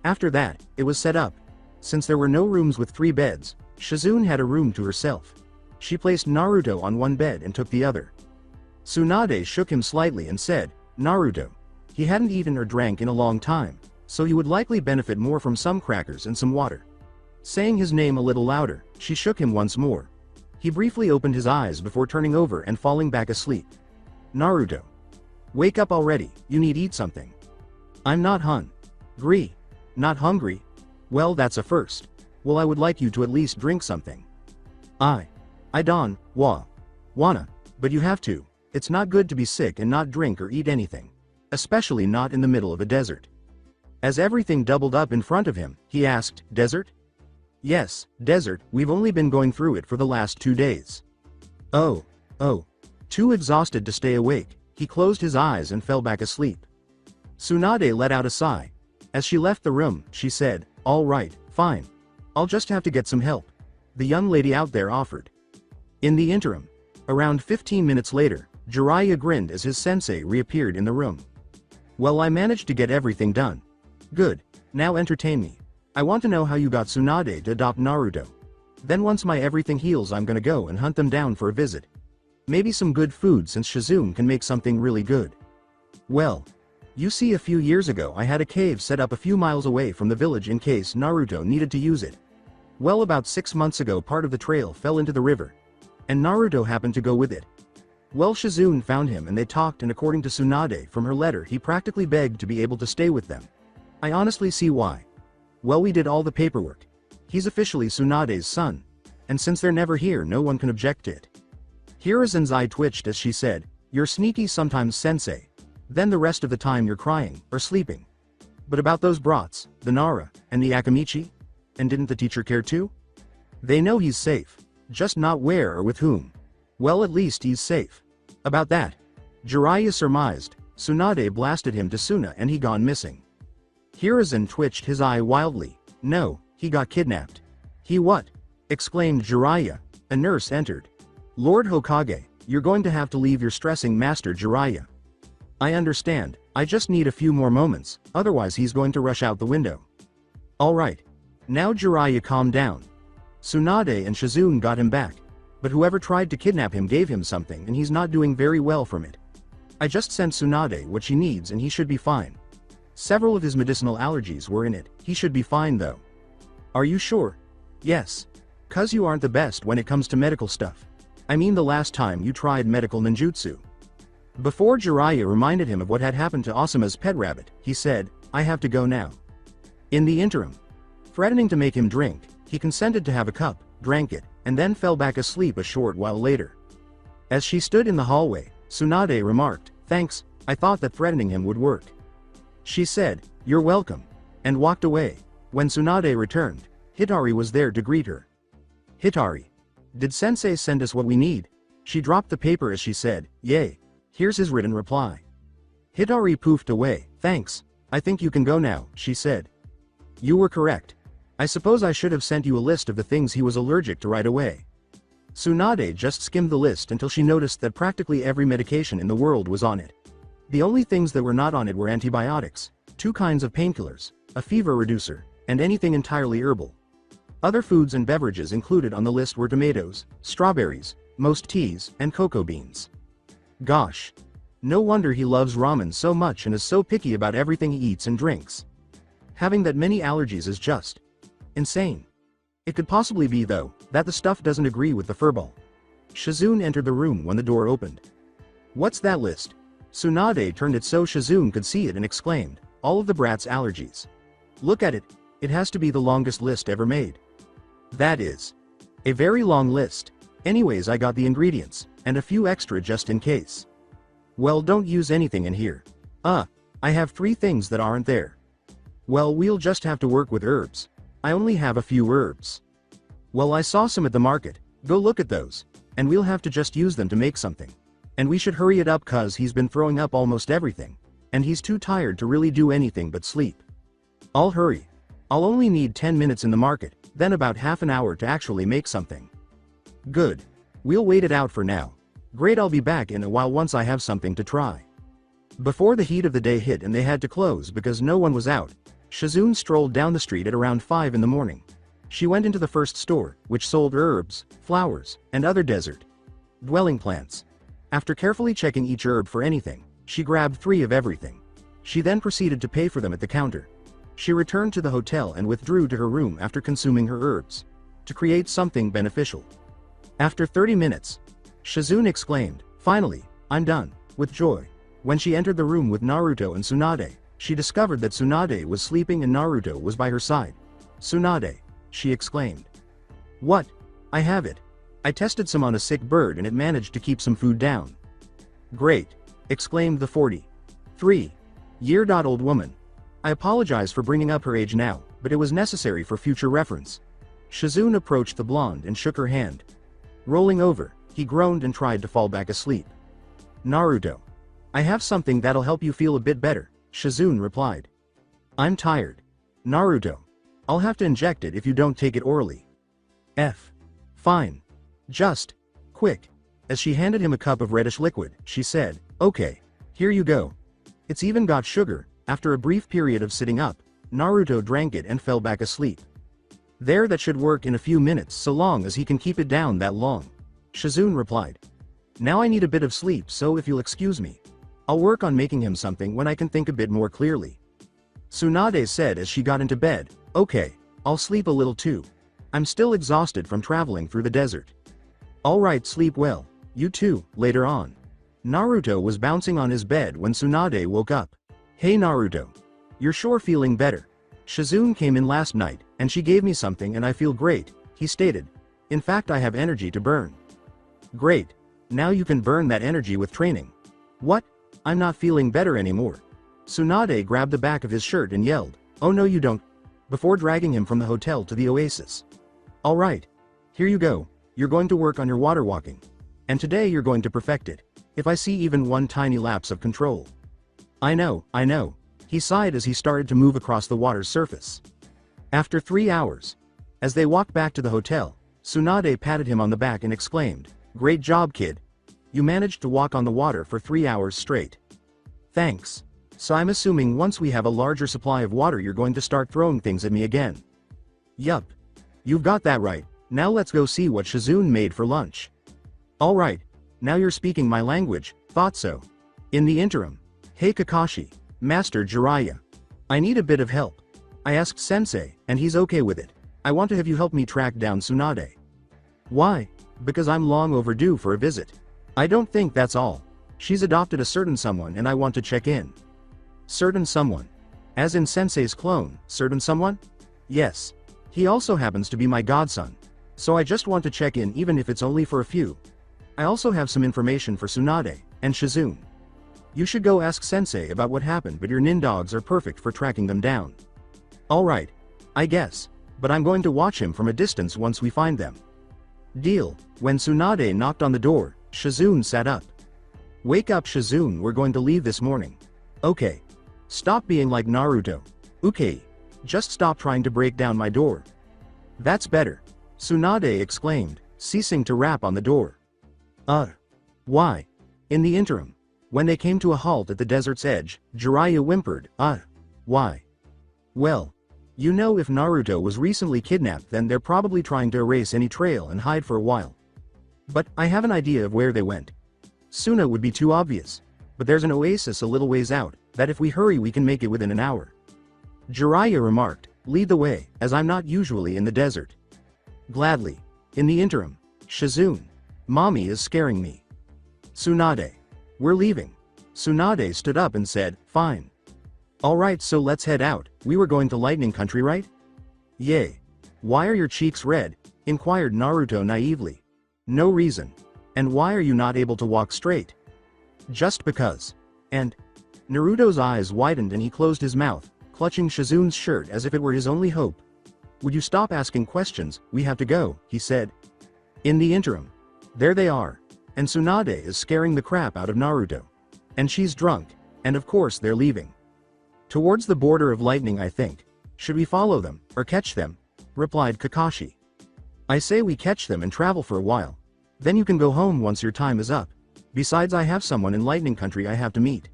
After that, it was set up. Since there were no rooms with 3 beds, Shizune had a room to herself. She placed Naruto on one bed and took the other. Tsunade shook him slightly and said, Naruto. He hadn't eaten or drank in a long time, so he would likely benefit more from some crackers and some water. Saying his name a little louder, she shook him once more. He briefly opened his eyes before turning over and falling back asleep. Naruto. Wake up already, you need eat something. I'm not hungry. Not hungry? Well, that's a first. Well, I would like you to at least drink something. I don't wanna, but you have to. It's not good to be sick and not drink or eat anything. Especially not in the middle of a desert. As everything doubled up in front of him, he asked, Desert? Yes, desert, we've only been going through it for the last 2 days. Oh. Too exhausted to stay awake, he closed his eyes and fell back asleep. Tsunade let out a sigh. As she left the room, she said, all right, fine. I'll just have to get some help. The young lady out there offered. In the interim, around 15 minutes later, Jiraiya grinned as his sensei reappeared in the room. Well, I managed to get everything done. Good, now entertain me. I want to know how you got Tsunade to adopt Naruto. Then once my everything heals, I'm gonna go and hunt them down for a visit. Maybe some good food since Shizune can make something really good. Well, you see, a few years ago I had a cave set up a few miles away from the village in case Naruto needed to use it. Well, about 6 months ago part of the trail fell into the river. And Naruto happened to go with it. Well, Shizune found him and they talked, and according to Tsunade from her letter, he practically begged to be able to stay with them. I honestly see why. Well, we did all the paperwork. He's officially Tsunade's son. And since they're never here, no one can object to it. Hirazen's eye twitched as she said, "You're sneaky sometimes, sensei. Then the rest of the time you're crying, or sleeping. But about those brats, the Nara, and the Akamichi? And didn't the teacher care too? They know he's safe. Just not where or with whom. Well, at least he's safe. About that." Jiraiya surmised. Tsunade blasted him to Suna and he gone missing. Hirazen twitched his eye wildly. "No, he got kidnapped." "He what?" exclaimed Jiraiya. A nurse entered. "Lord Hokage, you're going to have to leave your stressing master Jiraiya." "I understand, I just need a few more moments, otherwise he's going to rush out the window." "All right." Now Jiraiya calmed down. Tsunade and Shizune got him back. But whoever tried to kidnap him gave him something and he's not doing very well from it. "I just sent Tsunade what she needs and he should be fine. Several of his medicinal allergies were in it, he should be fine though." "Are you sure?" "Yes. 'Cause you aren't the best when it comes to medical stuff. I mean the last time you tried medical ninjutsu." Before Jiraiya reminded him of what had happened to Asuma's pet rabbit, he said, "I have to go now." In the interim, threatening to make him drink, he consented to have a cup, drank it, and then fell back asleep a short while later. As she stood in the hallway, Tsunade remarked, "Thanks, I thought that threatening him would work." She said, "You're welcome," and walked away. When Tsunade returned, Hitari was there to greet her. "Hitari. Did Sensei send us what we need?" She dropped the paper as she said, "Yay. Here's his written reply." Hitari poofed away. "Thanks, I think you can go now," she said. "You were correct. I suppose I should have sent you a list of the things he was allergic to right away." Tsunade just skimmed the list until she noticed that practically every medication in the world was on it. The only things that were not on it were antibiotics, 2 kinds of painkillers, a fever reducer, and anything entirely herbal. Other foods and beverages included on the list were tomatoes, strawberries, most teas, and cocoa beans. Gosh. No wonder he loves ramen so much and is so picky about everything he eats and drinks. Having that many allergies is just insane. It could possibly be, though, that the stuff doesn't agree with the furball. Shizune entered the room when the door opened. "What's that list?" Tsunade turned it so Shizune could see it and exclaimed, "All of the brat's allergies. Look at it, it has to be the longest list ever made." "That is a very long list. Anyways, I got the ingredients, and a few extra just in case." "Well, don't use anything in here." I have 3 things that aren't there." "Well, we'll just have to work with herbs. I only have a few herbs." "Well, I saw some at the market, go look at those, and we'll have to just use them to make something. And we should hurry it up 'cause he's been throwing up almost everything, and he's too tired to really do anything but sleep." "I'll hurry. I'll only need 10 minutes in the market, then about half an hour to actually make something." "Good. We'll wait it out for now." "Great, I'll be back in a while once I have something to try." Before the heat of the day hit and they had to close because no one was out, Shizune strolled down the street at around 5 in the morning. She went into the first store, which sold herbs, flowers, and other desert dwelling plants. After carefully checking each herb for anything, she grabbed 3 of everything. She then proceeded to pay for them at the counter. She returned to the hotel and withdrew to her room after consuming her herbs to create something beneficial. After 30 minutes, Shizune exclaimed, "Finally, I'm done," with joy. When she entered the room with Naruto and Tsunade, she discovered that Tsunade was sleeping and Naruto was by her side. "Tsunade," she exclaimed. "What? I have it. I tested some on a sick bird and it managed to keep some food down." "Great," exclaimed the 43-year-old woman. "I apologize for bringing up her age now, but it was necessary for future reference." Shizune approached the blonde and shook her hand. Rolling over, he groaned and tried to fall back asleep. "Naruto, I have something that'll help you feel a bit better," Shizune replied. "I'm tired." "Naruto, I'll have to inject it if you don't take it orally." Fine. Just quick." As she handed him a cup of reddish liquid, she said, "Okay, here you go. It's even got sugar." After a brief period of sitting up, Naruto drank it and fell back asleep. "There, that should work in a few minutes so long as he can keep it down that long," Shizune replied. "Now I need a bit of sleep, so if you'll excuse me, I'll work on making him something when I can think a bit more clearly." Tsunade said as she got into bed, "Okay, I'll sleep a little too. I'm still exhausted from traveling through the desert." "Alright, sleep well. You too." Later on, Naruto was bouncing on his bed when Tsunade woke up. "Hey Naruto. You're sure feeling better? Shizune came in last night, and she gave me something and I feel great," he stated. "In fact, I have energy to burn." "Great." Now you can burn that energy with training. What? I'm not feeling better anymore. Tsunade grabbed the back of his shirt and yelled, "Oh no you don't," before dragging him from the hotel to the oasis. Alright. Here you go, you're going to work on your water walking. And today you're going to perfect it. If I see even one tiny lapse of control. I know, he sighed as he started to move across the water's surface. After 3 hours. As they walked back to the hotel, Tsunade patted him on the back and exclaimed, "Great job kid. You managed to walk on the water for 3 hours straight. Thanks. So I'm assuming once we have a larger supply of water you're going to start throwing things at me again." "Yup. You've got that right, now let's go see what Shizune made for lunch." "Alright. Now you're speaking my language, thought so." In the interim. "Hey Kakashi, Master Jiraiya. I need a bit of help. I asked Sensei, and he's okay with it. I want to have you help me track down Tsunade." "Why?" "Because I'm long overdue for a visit. I don't think that's all. She's adopted a certain someone and I want to check in." "Certain someone? As in Sensei's clone, certain someone?" "Yes. He also happens to be my godson. So I just want to check in even if it's only for a few. I also have some information for Tsunade and Shizune. You should go ask Sensei about what happened, but your nindogs are perfect for tracking them down." "Alright. I guess. But I'm going to watch him from a distance once we find them." "Deal." When Tsunade knocked on the door, Shizune sat up. "Wake up Shizune, we're going to leave this morning." "Okay. Stop being like Naruto. Okay. Just stop trying to break down my door." "That's better," Tsunade exclaimed, ceasing to rap on the door. Why?" In the interim. When they came to a halt at the desert's edge, Jiraiya whimpered, Why?" "Well. You know, if Naruto was recently kidnapped then they're probably trying to erase any trail and hide for a while. But I have an idea of where they went. Suna would be too obvious. But there's an oasis a little ways out, that if we hurry we can make it within an hour." Jiraiya remarked, "Lead the way, as I'm not usually in the desert." "Gladly." In the interim. Shizune. "Mommy is scaring me." "Tsunade. We're leaving." Tsunade stood up and said, "Fine. Alright, so let's head out. We were going to Lightning Country, right?" "Yay. Why are your cheeks red?" inquired Naruto naively. "No reason. And why are you not able to walk straight?" "Just because." And Naruto's eyes widened and he closed his mouth, clutching Shizune's shirt as if it were his only hope. "Would you stop asking questions? We have to go," he said. In the interim. There they are. And Tsunade is scaring the crap out of Naruto. And she's drunk. And of course they're leaving. "Towards the border of lightning, I think. Should we follow them, or catch them?" replied Kakashi. "I say we catch them and travel for a while. Then you can go home once your time is up. Besides, I have someone in Lightning Country I have to meet."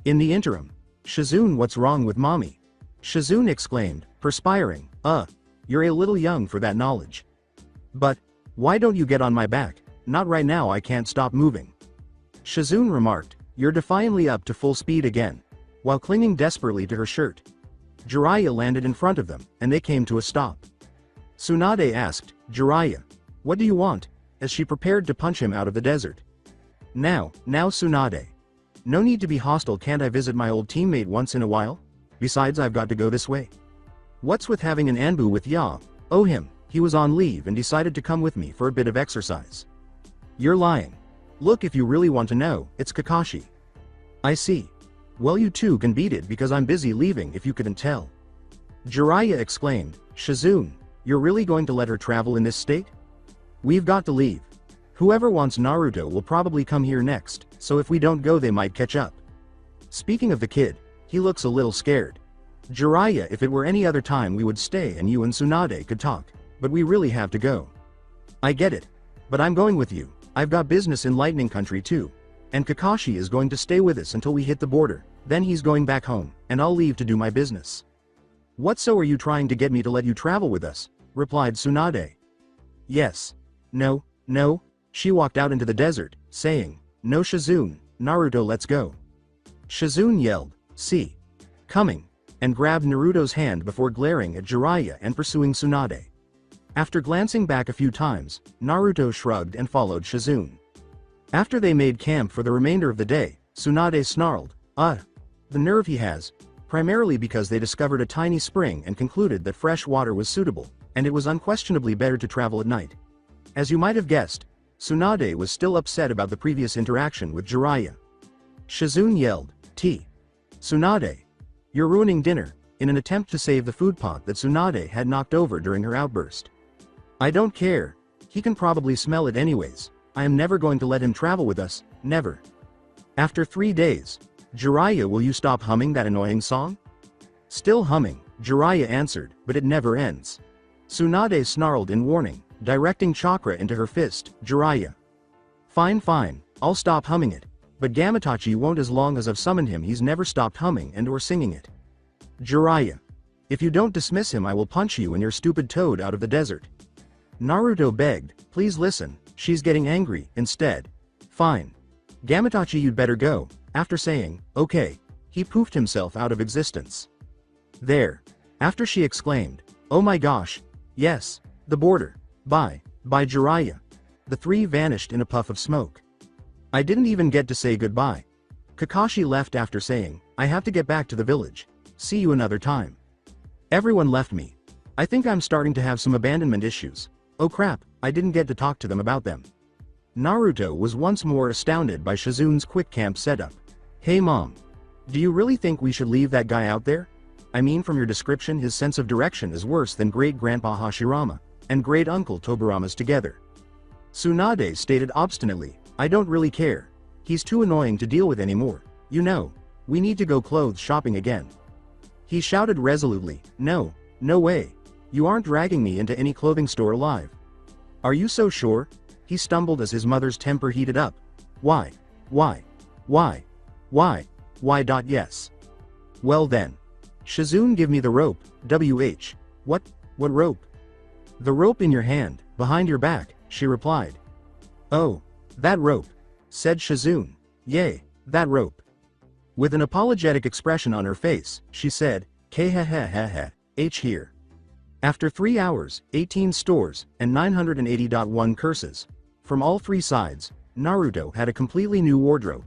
In the interim. Shizune, what's wrong with mommy?" Shizune exclaimed, perspiring, You're a little young for that knowledge." "But, why don't you get on my back? Not right now, I can't stop moving." Shizune remarked, "You're defiantly up to full speed again," while clinging desperately to her shirt. Jiraiya landed in front of them, and they came to a stop. Tsunade asked, "Jiraiya, what do you want?" as she prepared to punch him out of the desert. Now Tsunade. No need to be hostile, can't I visit my old teammate once in a while? Besides, I've got to go this way. What's with having an Anbu with Ya? Oh, him, he was on leave and decided to come with me for a bit of exercise. You're lying. Look, if you really want to know, it's Kakashi. I see. Well, you two can beat it because I'm busy leaving, if you couldn't tell. Jiraiya exclaimed, Shizune, you're really going to let her travel in this state? We've got to leave. Whoever wants Naruto will probably come here next, so if we don't go they might catch up. Speaking of the kid, he looks a little scared. Jiraiya, if it were any other time we would stay and you and Tsunade could talk, but we really have to go. I get it. But I'm going with you. I've got business in Lightning Country too. And Kakashi is going to stay with us until we hit the border, then he's going back home, and I'll leave to do my business. What, so are you trying to get me to let you travel with us? Replied Tsunade. Yes. No. She walked out into the desert, saying, No Shizune, Naruto, let's go. Shizune yelled, See. Coming, and grabbed Naruto's hand before glaring at Jiraiya and pursuing Tsunade. After glancing back a few times, Naruto shrugged and followed Shizune. After they made camp for the remainder of the day, Tsunade snarled, the nerve he has, primarily because they discovered a tiny spring and concluded that fresh water was suitable, and it was unquestionably better to travel at night. As you might have guessed, Tsunade was still upset about the previous interaction with Jiraiya. Shizune yelled, Tsunade! You're ruining dinner, in an attempt to save the food pot that Tsunade had knocked over during her outburst. I don't care. He can probably smell it anyways. I am never going to let him travel with us, never. After 3 days. Jiraiya, will you stop humming that annoying song? Still humming, Jiraiya answered, but it never ends. Tsunade snarled in warning, directing chakra into her fist. Jiraiya. Fine, I'll stop humming it. But Gamatachi won't. As long as I've summoned him, he's never stopped humming and or singing it. Jiraiya. If you don't dismiss him, I will punch you and your stupid toad out of the desert. Naruto begged, please listen, she's getting angry. Instead. Fine. Gamatachi, you'd better go. After saying, okay, he poofed himself out of existence. There. After she exclaimed, oh my gosh, yes, the border, bye Jiraiya. The three vanished in a puff of smoke. I didn't even get to say goodbye. Kakashi left after saying, I have to get back to the village. See you another time. Everyone left me. I think I'm starting to have some abandonment issues. Oh crap, I didn't get to talk to them about them. Naruto was once more astounded by Shizune's quick camp setup. Hey mom. Do you really think we should leave that guy out there? I mean, from your description, his sense of direction is worse than great-grandpa Hashirama and great-uncle Tobirama's together. Tsunade stated obstinately, I don't really care. He's too annoying to deal with anymore. You know, we need to go clothes shopping again. He shouted resolutely, no way. You aren't dragging me into any clothing store alive. Are you so sure? He stumbled as his mother's temper heated up. Why? Yes. Well then. Shizune, give me the rope. What rope? The rope in your hand, behind your back, she replied. Oh, that rope, said Shizune. Yay, that rope. With an apologetic expression on her face, she said, here. After 3 hours, 18 stores, and 980.1 curses. From all 3 sides, Naruto had a completely new wardrobe.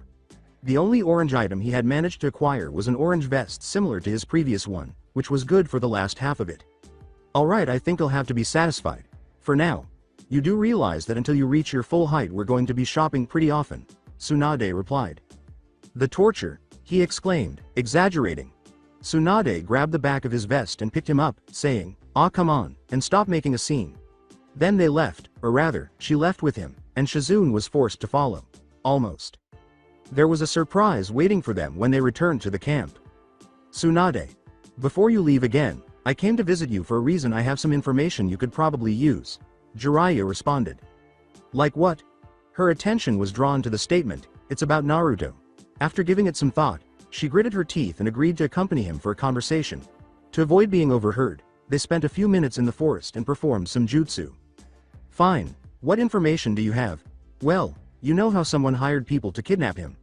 The only orange item he had managed to acquire was an orange vest similar to his previous one, which was good for the last half of it. Alright, I think I'll have to be satisfied. For now. You do realize that until you reach your full height we're going to be shopping pretty often, Tsunade replied. The torture, he exclaimed, exaggerating. Tsunade grabbed the back of his vest and picked him up, saying, ah, come on, and stop making a scene. Then they left, or rather, she left with him, and Shizune was forced to follow. Almost. There was a surprise waiting for them when they returned to the camp. Tsunade. Before you leave again, I came to visit you for a reason. I have some information you could probably use. Jiraiya responded. Like what? Her attention was drawn to the statement, it's about Naruto. After giving it some thought, she gritted her teeth and agreed to accompany him for a conversation. To avoid being overheard, they spent a few minutes in the forest and performed some jutsu. Fine. What information do you have? Well, you know how someone hired people to kidnap him.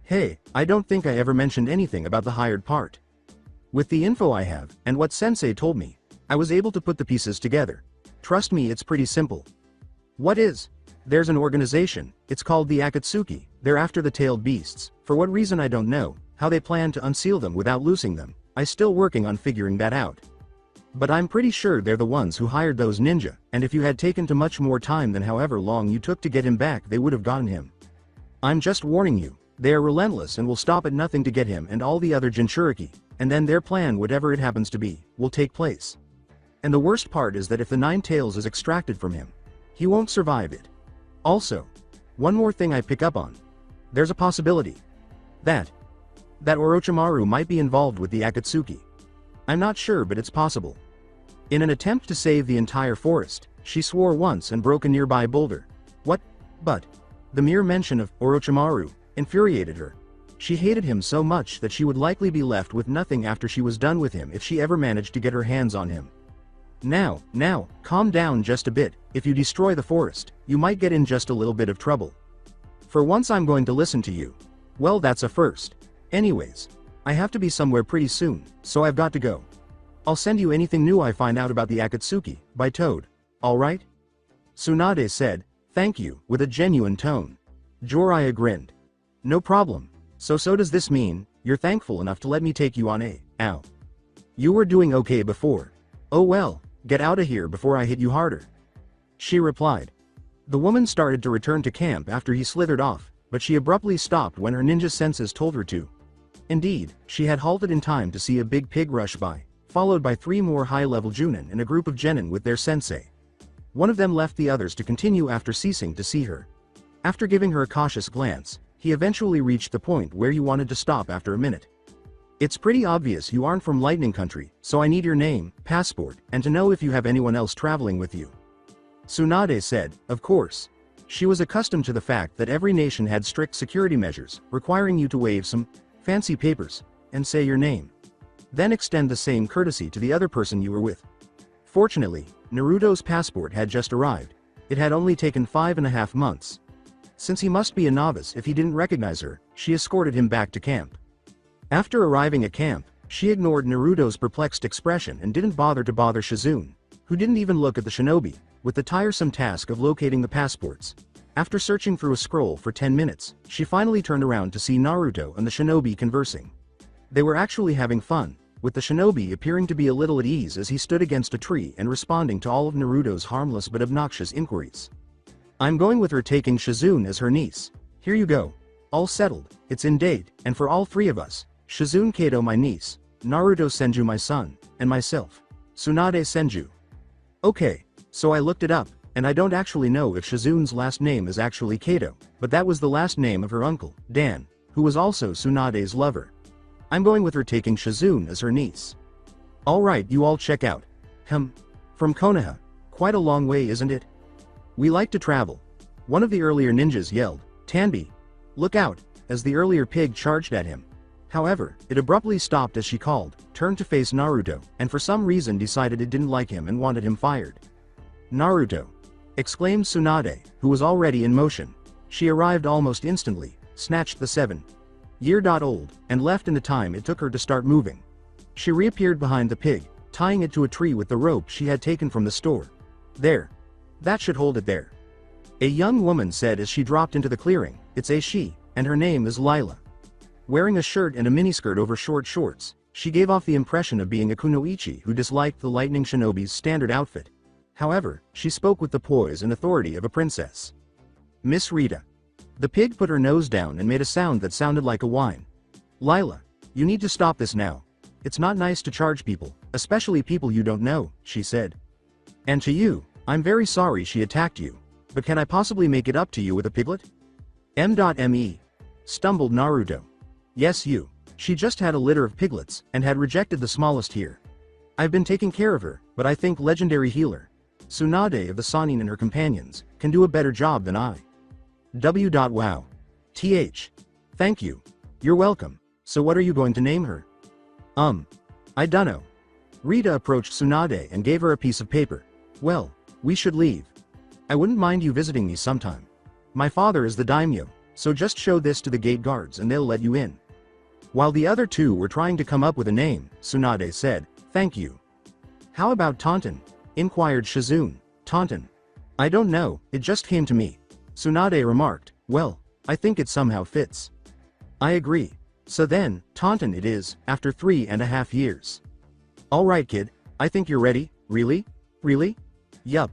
Hey, I don't think I ever mentioned anything about the hired part. With the info I have, and what Sensei told me, I was able to put the pieces together. Trust me, it's pretty simple. What is? There's an organization, it's called the Akatsuki, they're after the tailed beasts, for what reason I don't know, how they plan to unseal them without losing them, I'm still working on figuring that out. But I'm pretty sure they're the ones who hired those ninja, and if you had taken too much more time than however long you took to get him back they would have gotten him. I'm just warning you, they are relentless and will stop at nothing to get him and all the other Jinchuriki, and then their plan, whatever it happens to be, will take place. And the worst part is that if the 9 tails is extracted from him, he won't survive it. Also, one more thing I pick up on. There's a possibility that Orochimaru might be involved with the Akatsuki. I'm not sure, but it's possible. In an attempt to save the entire forest, she swore once and broke a nearby boulder. What? But the mere mention of Orochimaru infuriated her. She hated him so much that she would likely be left with nothing after she was done with him if she ever managed to get her hands on him. Now, calm down just a bit. If you destroy the forest, you might get in just a little bit of trouble. For once I'm going to listen to you. Well, that's a first. Anyways, I have to be somewhere pretty soon, so I've got to go. I'll send you anything new I find out about the Akatsuki, by Toad. Alright? Tsunade said, thank you, with a genuine tone. Jiraiya grinned. No problem. So does this mean, you're thankful enough to let me take you on a, ow. You were doing okay before. Oh well, get out of here before I hit you harder. She replied. The woman started to return to camp after he slithered off, but she abruptly stopped when her ninja senses told her to. Indeed, she had halted in time to see a big pig rush by, followed by 3 more high-level Junin and a group of genin with their sensei. One of them left the others to continue after ceasing to see her. After giving her a cautious glance, he eventually reached the point where he wanted to stop after a minute. It's pretty obvious you aren't from Lightning Country, so I need your name, passport, and to know if you have anyone else traveling with you. Tsunade said, of course. She was accustomed to the fact that every nation had strict security measures, requiring you to wave some fancy papers, and say your name. Then extend the same courtesy to the other person you were with. Fortunately, Naruto's passport had just arrived. It had only taken 5.5 months. Since he must be a novice if he didn't recognize her, she escorted him back to camp. After arriving at camp, she ignored Naruto's perplexed expression and didn't bother to bother Shizune, who didn't even look at the shinobi, with the tiresome task of locating the passports. After searching through a scroll for 10 minutes, she finally turned around to see Naruto and the shinobi conversing. They were actually having fun, with the shinobi appearing to be a little at ease as he stood against a tree and responding to all of Naruto's harmless but obnoxious inquiries. I'm going with her, taking Shizune as her niece. Here you go. All settled, it's in date, and for all 3 of us, Shizune Kato my niece, Naruto Senju my son, and myself, Tsunade Senju. Okay, so I looked it up, and I don't actually know if Shizune's last name is actually Kato, but that was the last name of her uncle, Dan, who was also Tsunade's lover. I'm going with her, taking Shizune as her niece. Alright, you all check out. From Konoha. Quite a long way, isn't it? We like to travel. One of the earlier ninjas yelled, Tanbi, look out, as the earlier pig charged at him. However, it abruptly stopped as she called, turned to face Naruto, and for some reason decided it didn't like him and wanted him fired. Naruto! Exclaimed Tsunade, who was already in motion. She arrived almost instantly, snatched the 7-year-old, and left in the time it took her to start moving. She reappeared behind the pig, tying it to a tree with the rope she had taken from the store. There. That should hold it there. A young woman said as she dropped into the clearing, it's a she, and her name is Lila. Wearing a shirt and a miniskirt over short shorts, she gave off the impression of being a kunoichi who disliked the lightning shinobi's standard outfit. However, she spoke with the poise and authority of a princess. Miss Rita. The pig put her nose down and made a sound that sounded like a whine. Lila, you need to stop this now. It's not nice to charge people, especially people you don't know, she said. And to you, I'm very sorry she attacked you. But can I possibly make it up to you with a piglet? M.me. Stumbled Naruto. Yes, you. She just had a litter of piglets, and had rejected the smallest here. I've been taking care of her, but I think legendary healer Tsunade of the Sanin and her companions can do a better job than I. Wow. Thank you. You're welcome. So what are you going to name her? I dunno. Rita approached Tsunade and gave her a piece of paper. Well, we should leave. I wouldn't mind you visiting me sometime. My father is the daimyo, so just show this to the gate guards and they'll let you in. While the other 2 were trying to come up with a name, Tsunade said, thank you. How about Taunton? Inquired Shizune. Taunton? I don't know, it just came to me. Tsunade remarked, well, I think it somehow fits. I agree. So then, Taunton it is, after 3.5 years. Alright kid, I think you're ready, really? Really? Yup.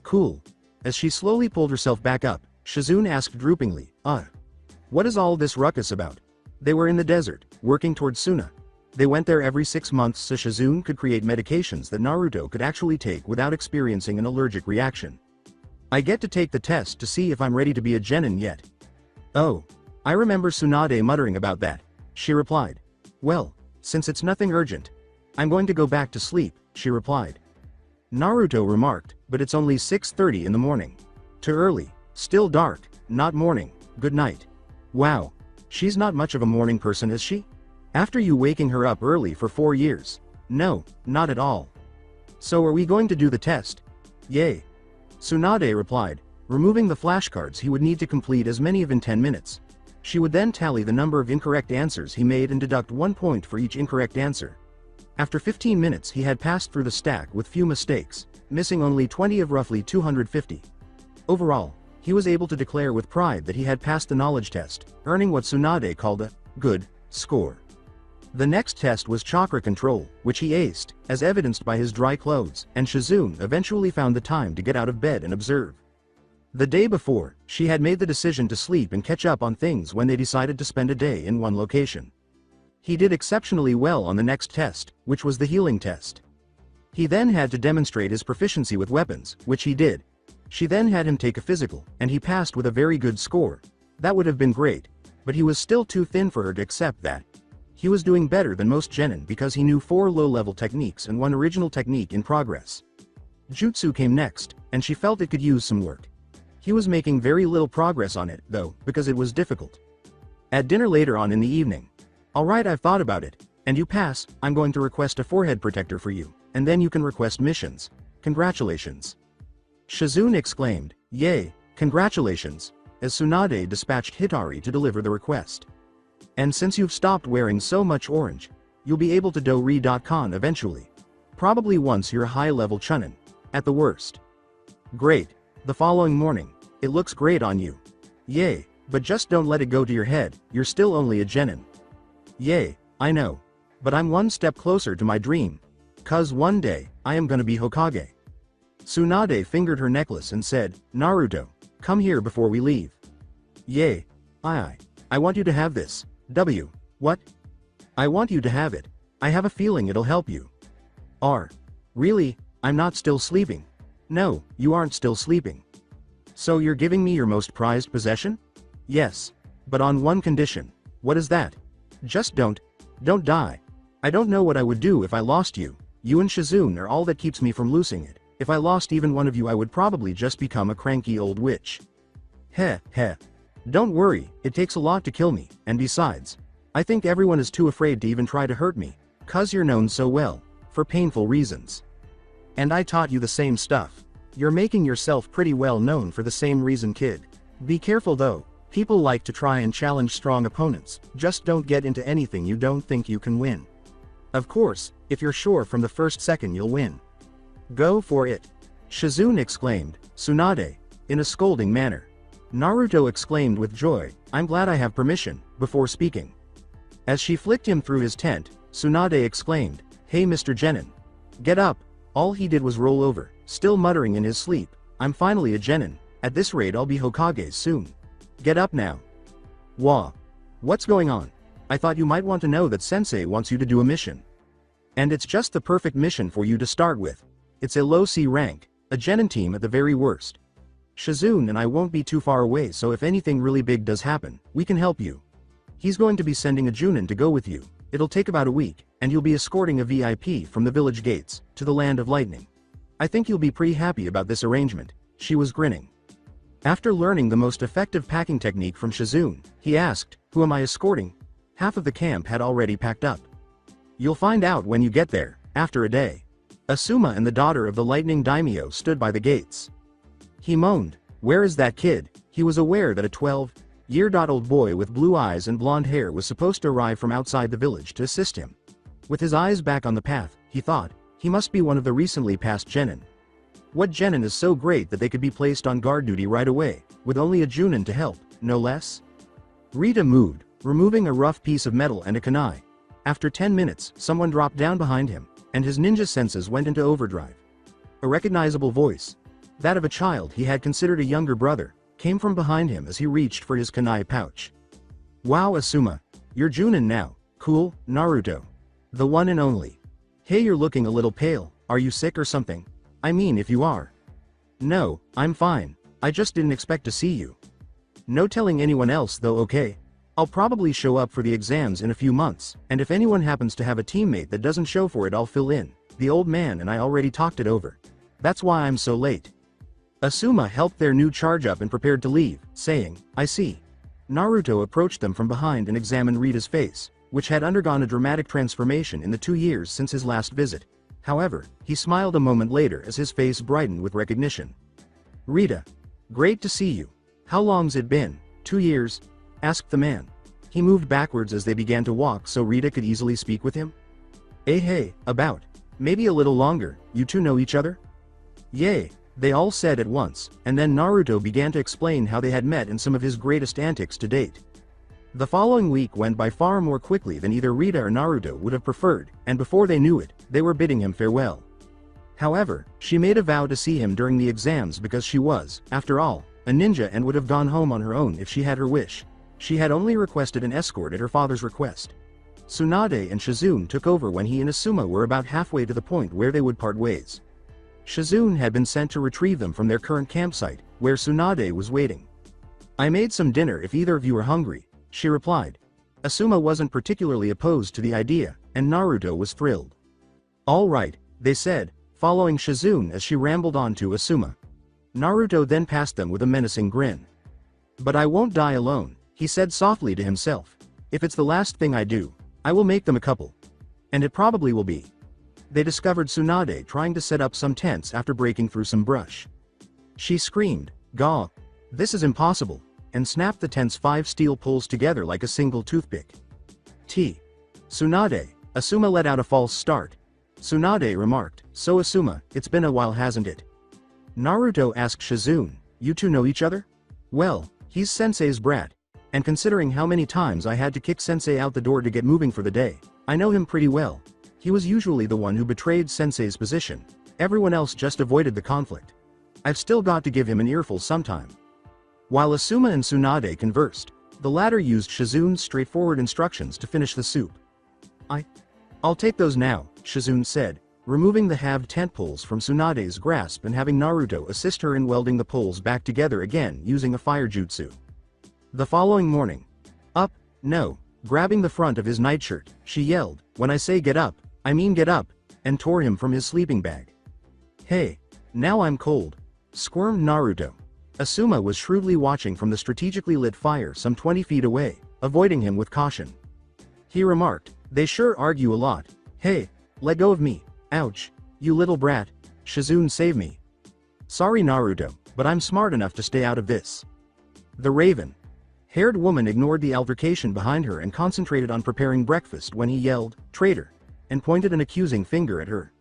Cool. As she slowly pulled herself back up, Shizune asked droopingly, what is all this ruckus about? They were in the desert, working towards Suna. They went there every 6 months so Shizune could create medications that Naruto could actually take without experiencing an allergic reaction. I get to take the test to see if I'm ready to be a genin yet. Oh. I remember Tsunade muttering about that. She replied. Well, since it's nothing urgent. I'm going to go back to sleep, she replied. Naruto remarked, but it's only 6:30 in the morning. Too early. Still dark, not morning. Good night. Wow. She's not much of a morning person, is she? After you waking her up early for 4 years. No, not at all. So are we going to do the test? Yay. Tsunade replied, removing the flashcards he would need to complete as many of in 10 minutes. She would then tally the number of incorrect answers he made and deduct 1 point for each incorrect answer. After 15 minutes he had passed through the stack with few mistakes, missing only 20 of roughly 250. Overall, he was able to declare with pride that he had passed the knowledge test, earning what Tsunade called a good score. The next test was chakra control, which he aced, as evidenced by his dry clothes, and Shizune eventually found the time to get out of bed and observe. The day before, she had made the decision to sleep and catch up on things when they decided to spend a day in one location. He did exceptionally well on the next test, which was the healing test. He then had to demonstrate his proficiency with weapons, which he did. She then had him take a physical, and he passed with a very good score. That would have been great, but he was still too thin for her to accept that. He was doing better than most genin because he knew 4 low-level techniques and 1 original technique in progress. Jutsu came next, and she felt it could use some work. He was making very little progress on it, though, because it was difficult. At dinner later on in the evening. Alright, I've thought about it, and you pass, I'm going to request a forehead protector for you, and then you can request missions. Congratulations. Shizune exclaimed, yay, congratulations, as Tsunade dispatched Hitari to deliver the request. And since you've stopped wearing so much orange, you'll be able to do re.con eventually. Probably once you're a high-level chunin. At the worst. Great. The following morning, it looks great on you. Yay, but just don't let it go to your head, you're still only a genin. Yay, I know. But I'm one step closer to my dream. 'Cause one day, I am gonna be Hokage. Tsunade fingered her necklace and said, Naruto, come here before we leave. Yay. I want you to have this. What? I want you to have it. I have a feeling it'll help you. Really? I'm not still sleeping. No, you aren't still sleeping. So you're giving me your most prized possession? Yes. But on one condition. What is that? Just don't die. I don't know what I would do if I lost you. You and Shizune are all that keeps me from losing it. If I lost even one of you I would probably just become a cranky old witch. Heh. Don't worry, it takes a lot to kill me, and besides, I think everyone is too afraid to even try to hurt me, 'cause you're known so well, for painful reasons. And I taught you the same stuff. You're making yourself pretty well known for the same reason, kid. Be careful though, people like to try and challenge strong opponents, just don't get into anything you don't think you can win. Of course, if you're sure from the first second you'll win. Go for it. Shizune exclaimed, Tsunade, in a scolding manner. Naruto exclaimed with joy, I'm glad I have permission, before speaking. As she flicked him through his tent, Tsunade exclaimed, Hey Mr. Genin. Get up. All he did was roll over, still muttering in his sleep, I'm finally a genin, at this rate I'll be Hokage soon. Get up now. Wah. What's going on? I thought you might want to know that Sensei wants you to do a mission. And it's just the perfect mission for you to start with. It's a low C rank, a genin team at the very worst. Shizune and I won't be too far away, so if anything really big does happen, we can help you. He's going to be sending a Junin to go with you. It'll take about a week, and you'll be escorting a VIP from the village gates to the land of lightning. I think you'll be pretty happy about this arrangement. She was grinning. After learning the most effective packing technique from Shizune, he asked, Who am I escorting? Half of the camp had already packed up. You'll find out when you get there, after a day. Asuma and the daughter of the lightning daimyo stood by the gates. He moaned, Where is that kid? He was aware that a 12-year-old boy with blue eyes and blonde hair was supposed to arrive from outside the village to assist him. With his eyes back on the path, he thought, he must be one of the recently passed genin. What genin is so great that they could be placed on guard duty right away, with only a Junin to help, no less? Rita moved, removing a rough piece of metal and a kunai. After 10 minutes, someone dropped down behind him, and his ninja senses went into overdrive. A recognizable voice, that of a child he had considered a younger brother, came from behind him as he reached for his kunai pouch. Wow, Asuma. You're Junin now. Cool, Naruto. The one and only. Hey, you're looking a little pale, are you sick or something? I mean, if you are. No, I'm fine, I just didn't expect to see you. No telling anyone else though, okay? I'll probably show up for the exams in a few months, and if anyone happens to have a teammate that doesn't show for it I'll fill in. The old man and I already talked it over. That's why I'm so late. Asuma helped their new charge up and prepared to leave, saying, I see. Naruto approached them from behind and examined Rita's face, which had undergone a dramatic transformation in the 2 years since his last visit. However, he smiled a moment later as his face brightened with recognition. Rita. Great to see you. How long's it been? 2 years? Asked the man. He moved backwards as they began to walk so Rita could easily speak with him. Hey, about. Maybe a little longer, you two know each other? Yay. They all said at once, and then Naruto began to explain how they had met and some of his greatest antics to date. The following week went by far more quickly than either Rita or Naruto would have preferred, and before they knew it, they were bidding him farewell. However, she made a vow to see him during the exams because she was, after all, a ninja, and would have gone home on her own if she had her wish. She had only requested an escort at her father's request. Tsunade and Shizune took over when he and Asuma were about halfway to the point where they would part ways. Shizune had been sent to retrieve them from their current campsite, where Tsunade was waiting. "I made some dinner if either of you are hungry," she replied. Asuma wasn't particularly opposed to the idea, and Naruto was thrilled. "All right," they said, following Shizune as she rambled on to Asuma. Naruto then passed them with a menacing grin. "But I won't die alone," he said softly to himself. "If it's the last thing I do, I will make them a couple. And it probably will be." They discovered Tsunade trying to set up some tents after breaking through some brush. She screamed, "Gah! This is impossible," and snapped the tent's 5 steel poles together like a single toothpick. Tsunade, Asuma let out a false start. Tsunade remarked, "So Asuma, it's been a while, hasn't it?" Naruto asked Shizune, "You two know each other?" "Well, he's Sensei's brat. And considering how many times I had to kick Sensei out the door to get moving for the day, I know him pretty well. He was usually the one who betrayed Sensei's position. Everyone else just avoided the conflict. I've still got to give him an earful sometime." While Asuma and Tsunade conversed, the latter used Shizune's straightforward instructions to finish the soup. I'll take those now," Shizune said, removing the halved tent poles from Tsunade's grasp and having Naruto assist her in welding the poles back together again using a fire jutsu. The following morning, "Up, no," grabbing the front of his nightshirt, she yelled, "When I say get up, I mean get up," and tore him from his sleeping bag. "Hey, now I'm cold," squirmed Naruto. Asuma was shrewdly watching from the strategically lit fire some 20 feet away, avoiding him with caution. He remarked, "They sure argue a lot. Hey, let go of me. Ouch, you little brat. Shizune, save me." "Sorry Naruto, but I'm smart enough to stay out of this." The raven-haired woman ignored the altercation behind her and concentrated on preparing breakfast when he yelled, "Traitor," and pointed an accusing finger at her.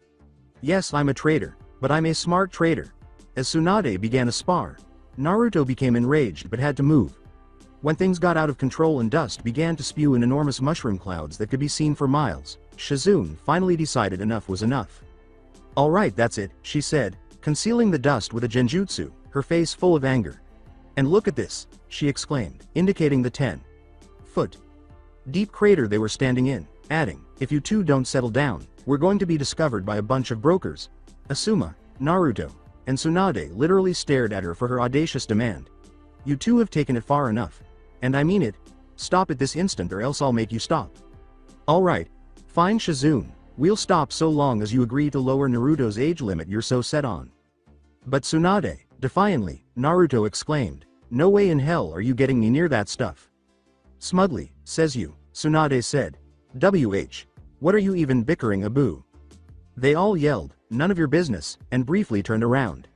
"Yes, I'm a traitor, but I'm a smart traitor." As Tsunade began a spar, Naruto became enraged but had to move. When things got out of control and dust began to spew in enormous mushroom clouds that could be seen for miles, Shizune finally decided enough was enough. "All right, that's it," she said, concealing the dust with a genjutsu, her face full of anger. "And look at this," she exclaimed, indicating the 10-foot deep crater they were standing in, adding, "If you two don't settle down, we're going to be discovered by a bunch of brokers." Asuma, Naruto, and Tsunade literally stared at her for her audacious demand. "You two have taken it far enough. And I mean it. Stop it this instant or else I'll make you stop." "All right. Fine Shizune, we'll stop so long as you agree to lower Naruto's age limit you're so set on." "But Tsunade," defiantly, Naruto exclaimed, "no way in hell are you getting me near that stuff." "Smugly, says you," Tsunade said. What are you even bickering about?" They all yelled, "None of your business," and briefly turned around.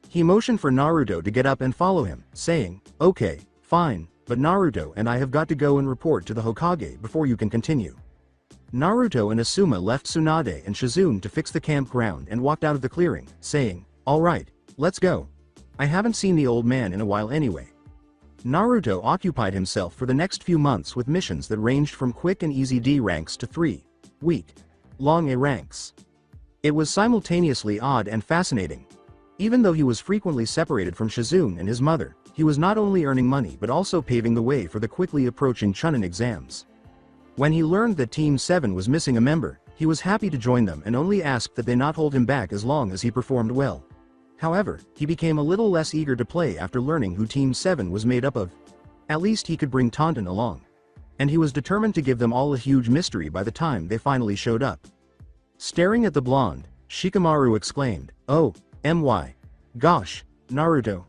He motioned for Naruto to get up and follow him, saying, "Okay, fine, but Naruto and I have got to go and report to the Hokage before you can continue." Naruto and Asuma left Tsunade and Shizune to fix the campground and walked out of the clearing, saying, "All right, let's go. I haven't seen the old man in a while anyway." Naruto occupied himself for the next few months with missions that ranged from quick and easy D ranks to 3-week-long A ranks. It was simultaneously odd and fascinating. Even though he was frequently separated from Shizune and his mother, he was not only earning money but also paving the way for the quickly approaching Chunin exams. When he learned that Team 7 was missing a member, he was happy to join them and only asked that they not hold him back as long as he performed well. However, he became a little less eager to play after learning who Team 7 was made up of. At least he could bring Taunton along. And he was determined to give them all a huge mystery by the time they finally showed up. Staring at the blonde, Shikamaru exclaimed, "Oh, my. Gosh, Naruto."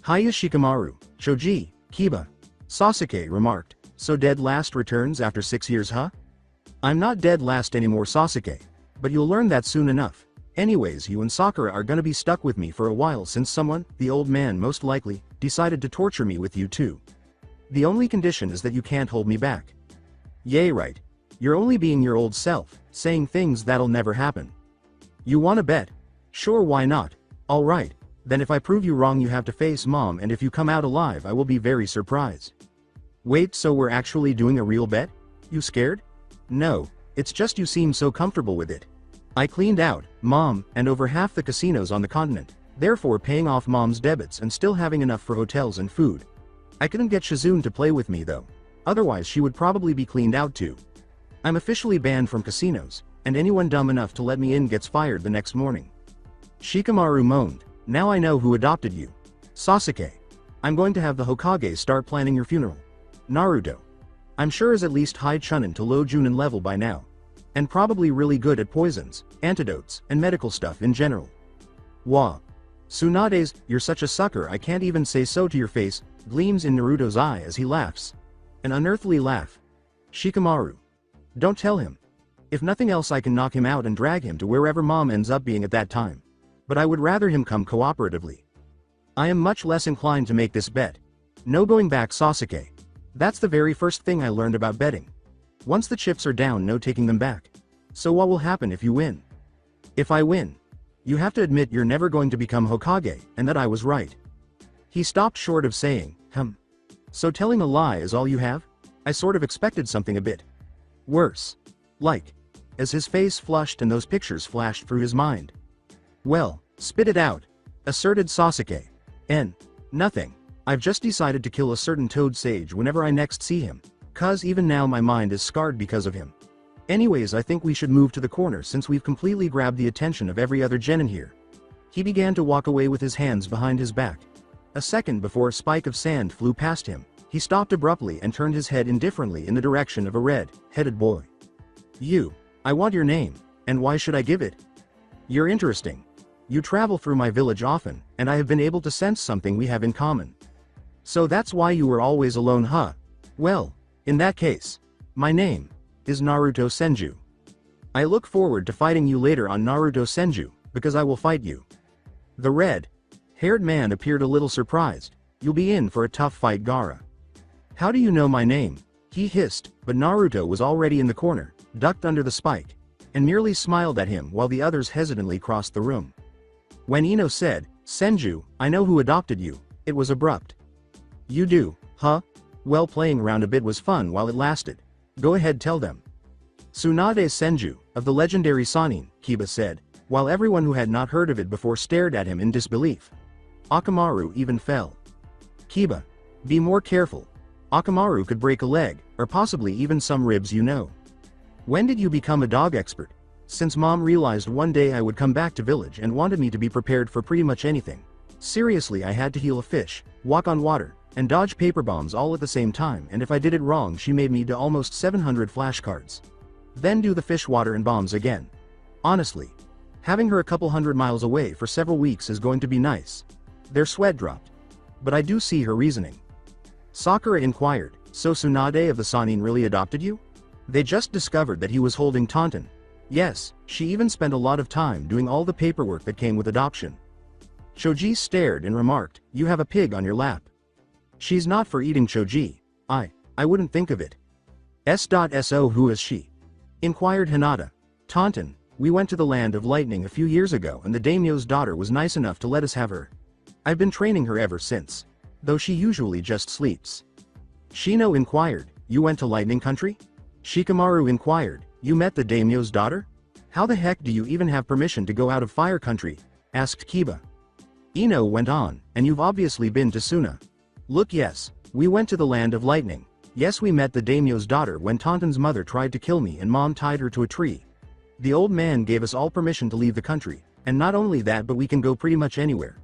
"Hiya Shikamaru, Choji, Kiba," Sasuke remarked. "So dead last returns after 6 years, huh?" "I'm not dead last anymore, Sasuke. But you'll learn that soon enough. Anyways, you and Sakura are gonna be stuck with me for a while since someone, the old man most likely, decided to torture me with you too. The only condition is that you can't hold me back." "Yay, right. You're only being your old self, saying things that'll never happen. You wanna bet?" "Sure, why not? All right. Then if I prove you wrong you have to face Mom, and if you come out alive I will be very surprised." "Wait, so we're actually doing a real bet? You scared?" "No, it's just you seem so comfortable with it. I cleaned out, Mom, and over half the casinos on the continent. therefore paying off mom's debits and still having enough for hotels and food. I couldn't get Shizune to play with me though. Otherwise she would probably be cleaned out too. I'm officially banned from casinos, and anyone dumb enough to let me in gets fired the next morning. Shikamaru moaned. Now I know who adopted you. Sasuke. I'm going to have the Hokage start planning your funeral. Naruto. I'm sure is at least high Chunin to low Junin level by now. And probably really good at poisons, antidotes, and medical stuff in general. Wah. Tsunade's, you're such a sucker I can't even say so to your face, gleams in Naruto's eye as he laughs. An unearthly laugh. Shikamaru. Don't tell him. If nothing else I can knock him out and drag him to wherever mom ends up being at that time. But I would rather him come cooperatively. I am much less inclined to make this bet. No going back, Sasuke. That's the very first thing I learned about betting. Once the chips are down, no taking them back. So what will happen if you win? If I win, you have to admit you're never going to become Hokage, and that I was right. He stopped short of saying, So telling a lie is all you have? I sort of expected something a bit worse. Like, as his face flushed and those pictures flashed through his mind. Well, spit it out, asserted Sasuke. Nothing. I've just decided to kill a certain toad sage whenever I next see him, cause even now my mind is scarred because of him. Anyways, I think we should move to the corner since we've completely grabbed the attention of every other genin here. He began to walk away with his hands behind his back. A second before a spike of sand flew past him, he stopped abruptly and turned his head indifferently in the direction of a red-headed boy. I want your name, and why should I give it? You're interesting. You travel through my village often, and I have been able to sense something we have in common. So that's why you were always alone, huh? Well, in that case, my name is Naruto Senju. I look forward to fighting you later on Naruto Senju, because I will fight you. The red-haired man appeared a little surprised. You'll be in for a tough fight, Gaara. How do you know my name? He hissed, but Naruto was already in the corner, ducked under the spike, and merely smiled at him while the others hesitantly crossed the room. When Ino said, Senju, I know who adopted you, it was abrupt. You do, huh? Well, playing around a bit was fun while it lasted. Go ahead, tell them. Tsunade Senju, of the legendary Sannin, Kiba said, while everyone who had not heard of it before stared at him in disbelief. Akamaru even fell. Kiba. Be more careful. Akamaru could break a leg, or possibly even some ribs, you know. When did you become a dog expert? Since mom realized one day I would come back to village and wanted me to be prepared for pretty much anything. Seriously, I had to heal a fish, walk on water, and dodge paper bombs all at the same time, and if I did it wrong she made me do almost 700 flashcards. Then do the fish, water and bombs again. Honestly, having her a couple hundred miles away for several weeks is going to be nice. Their sweat dropped. But I do see her reasoning. Sakura inquired, so Tsunade of the Sannin really adopted you? They just discovered that he was holding Taunton. Yes, she even spent a lot of time doing all the paperwork that came with adoption. Choji stared and remarked, you have a pig on your lap. She's not for eating, Choji. I wouldn't think of it. S.So who is she? Inquired Hinata. Taunton, we went to the land of lightning a few years ago and the daimyo's daughter was nice enough to let us have her. I've been training her ever since. Though she usually just sleeps. Shino inquired, you went to lightning country? Shikamaru inquired, you met the daimyo's daughter? How the heck do you even have permission to go out of fire country? Asked Kiba. Ino went on, and you've obviously been to Suna. Look, yes, we went to the land of lightning. Yes, we met the daimyo's daughter when Taunton's mother tried to kill me and mom tied her to a tree. The old man gave us all permission to leave the country, and not only that but we can go pretty much anywhere.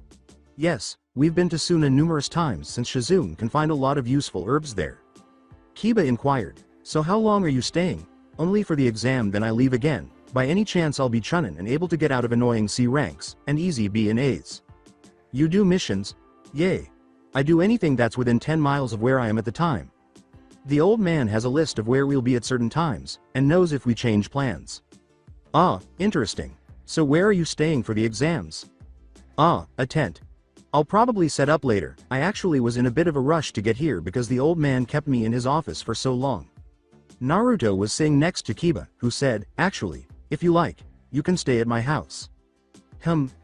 Yes, we've been to Suna numerous times since Shizune can find a lot of useful herbs there. Kiba inquired, so how long are you staying? Only for the exam, then I leave again. By any chance I'll be Chunin and able to get out of annoying C ranks, and easy B and A's. You do missions? Yay. I do anything that's within 10 miles of where I am at the time. The old man has a list of where we'll be at certain times, and knows if we change plans. Ah, interesting. So where are you staying for the exams? Ah, a tent. I'll probably set up later. I actually was in a bit of a rush to get here because the old man kept me in his office for so long. Naruto was sitting next to Kiba, who said, actually, if you like, you can stay at my house.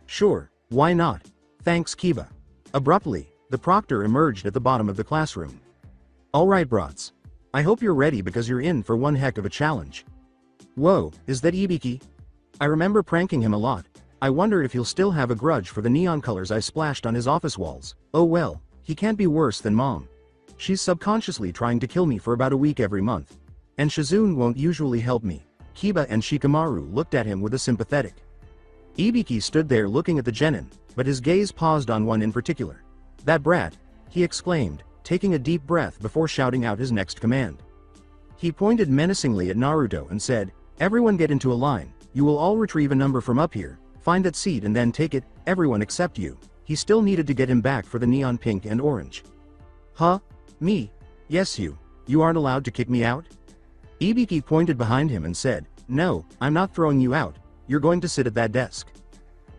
Sure, why not? Thanks, Kiba. Abruptly, the proctor emerged at the bottom of the classroom. Alright, brats. I hope you're ready because you're in for one heck of a challenge. Whoa, is that Ibiki? I remember pranking him a lot. I wonder if he'll still have a grudge for the neon colors I splashed on his office walls. Oh well, he can't be worse than Mom. She's subconsciously trying to kill me for about a week every month. And Shizune won't usually help me. Kiba and Shikamaru looked at him with a sympathetic. Ibiki stood there looking at the genin, but his gaze paused on one in particular. That brat, he exclaimed, taking a deep breath before shouting out his next command. He pointed menacingly at Naruto and said, "Everyone get into a line, you will all retrieve a number from up here, find that seat and then take it, everyone except you." He still needed to get him back for the neon pink and orange. Huh? Me? Yes you. You aren't allowed to kick me out? Ibiki pointed behind him and said, "No, I'm not throwing you out, you're going to sit at that desk."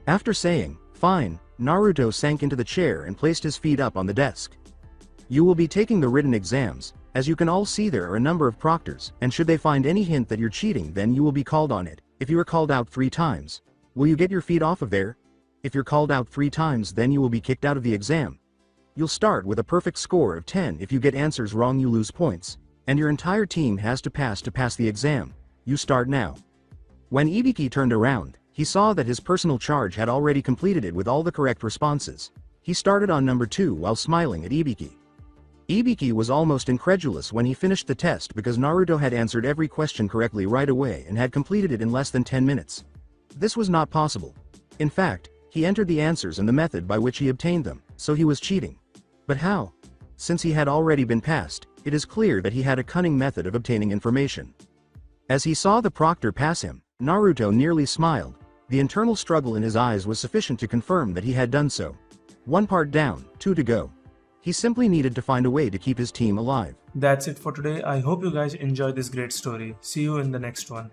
After saying, "Fine," Naruto sank into the chair and placed his feet up on the desk. "You will be taking the written exams. As you can all see, there are a number of proctors, and should they find any hint that you're cheating, then you will be called on it. If you are called out 3 times, will you get your feet off of there? If you're called out 3 times, then you will be kicked out of the exam. You'll start with a perfect score of 10. If you get answers wrong, you lose points. And your entire team has to pass the exam. You start now." When Ibiki turned around, he saw that his personal charge had already completed it with all the correct responses. He started on number 2 while smiling at Ibiki. Ibiki was almost incredulous when he finished the test because Naruto had answered every question correctly right away and had completed it in less than 10 minutes. This was not possible. In fact, he entered the answers and the method by which he obtained them, so he was cheating. But how? Since he had already been passed, it is clear that he had a cunning method of obtaining information. As he saw the proctor pass him, Naruto nearly smiled. The internal struggle in his eyes was sufficient to confirm that he had done so. 1 part down, 2 to go. He simply needed to find a way to keep his team alive. That's it for today. I hope you guys enjoyed this great story. See you in the next one.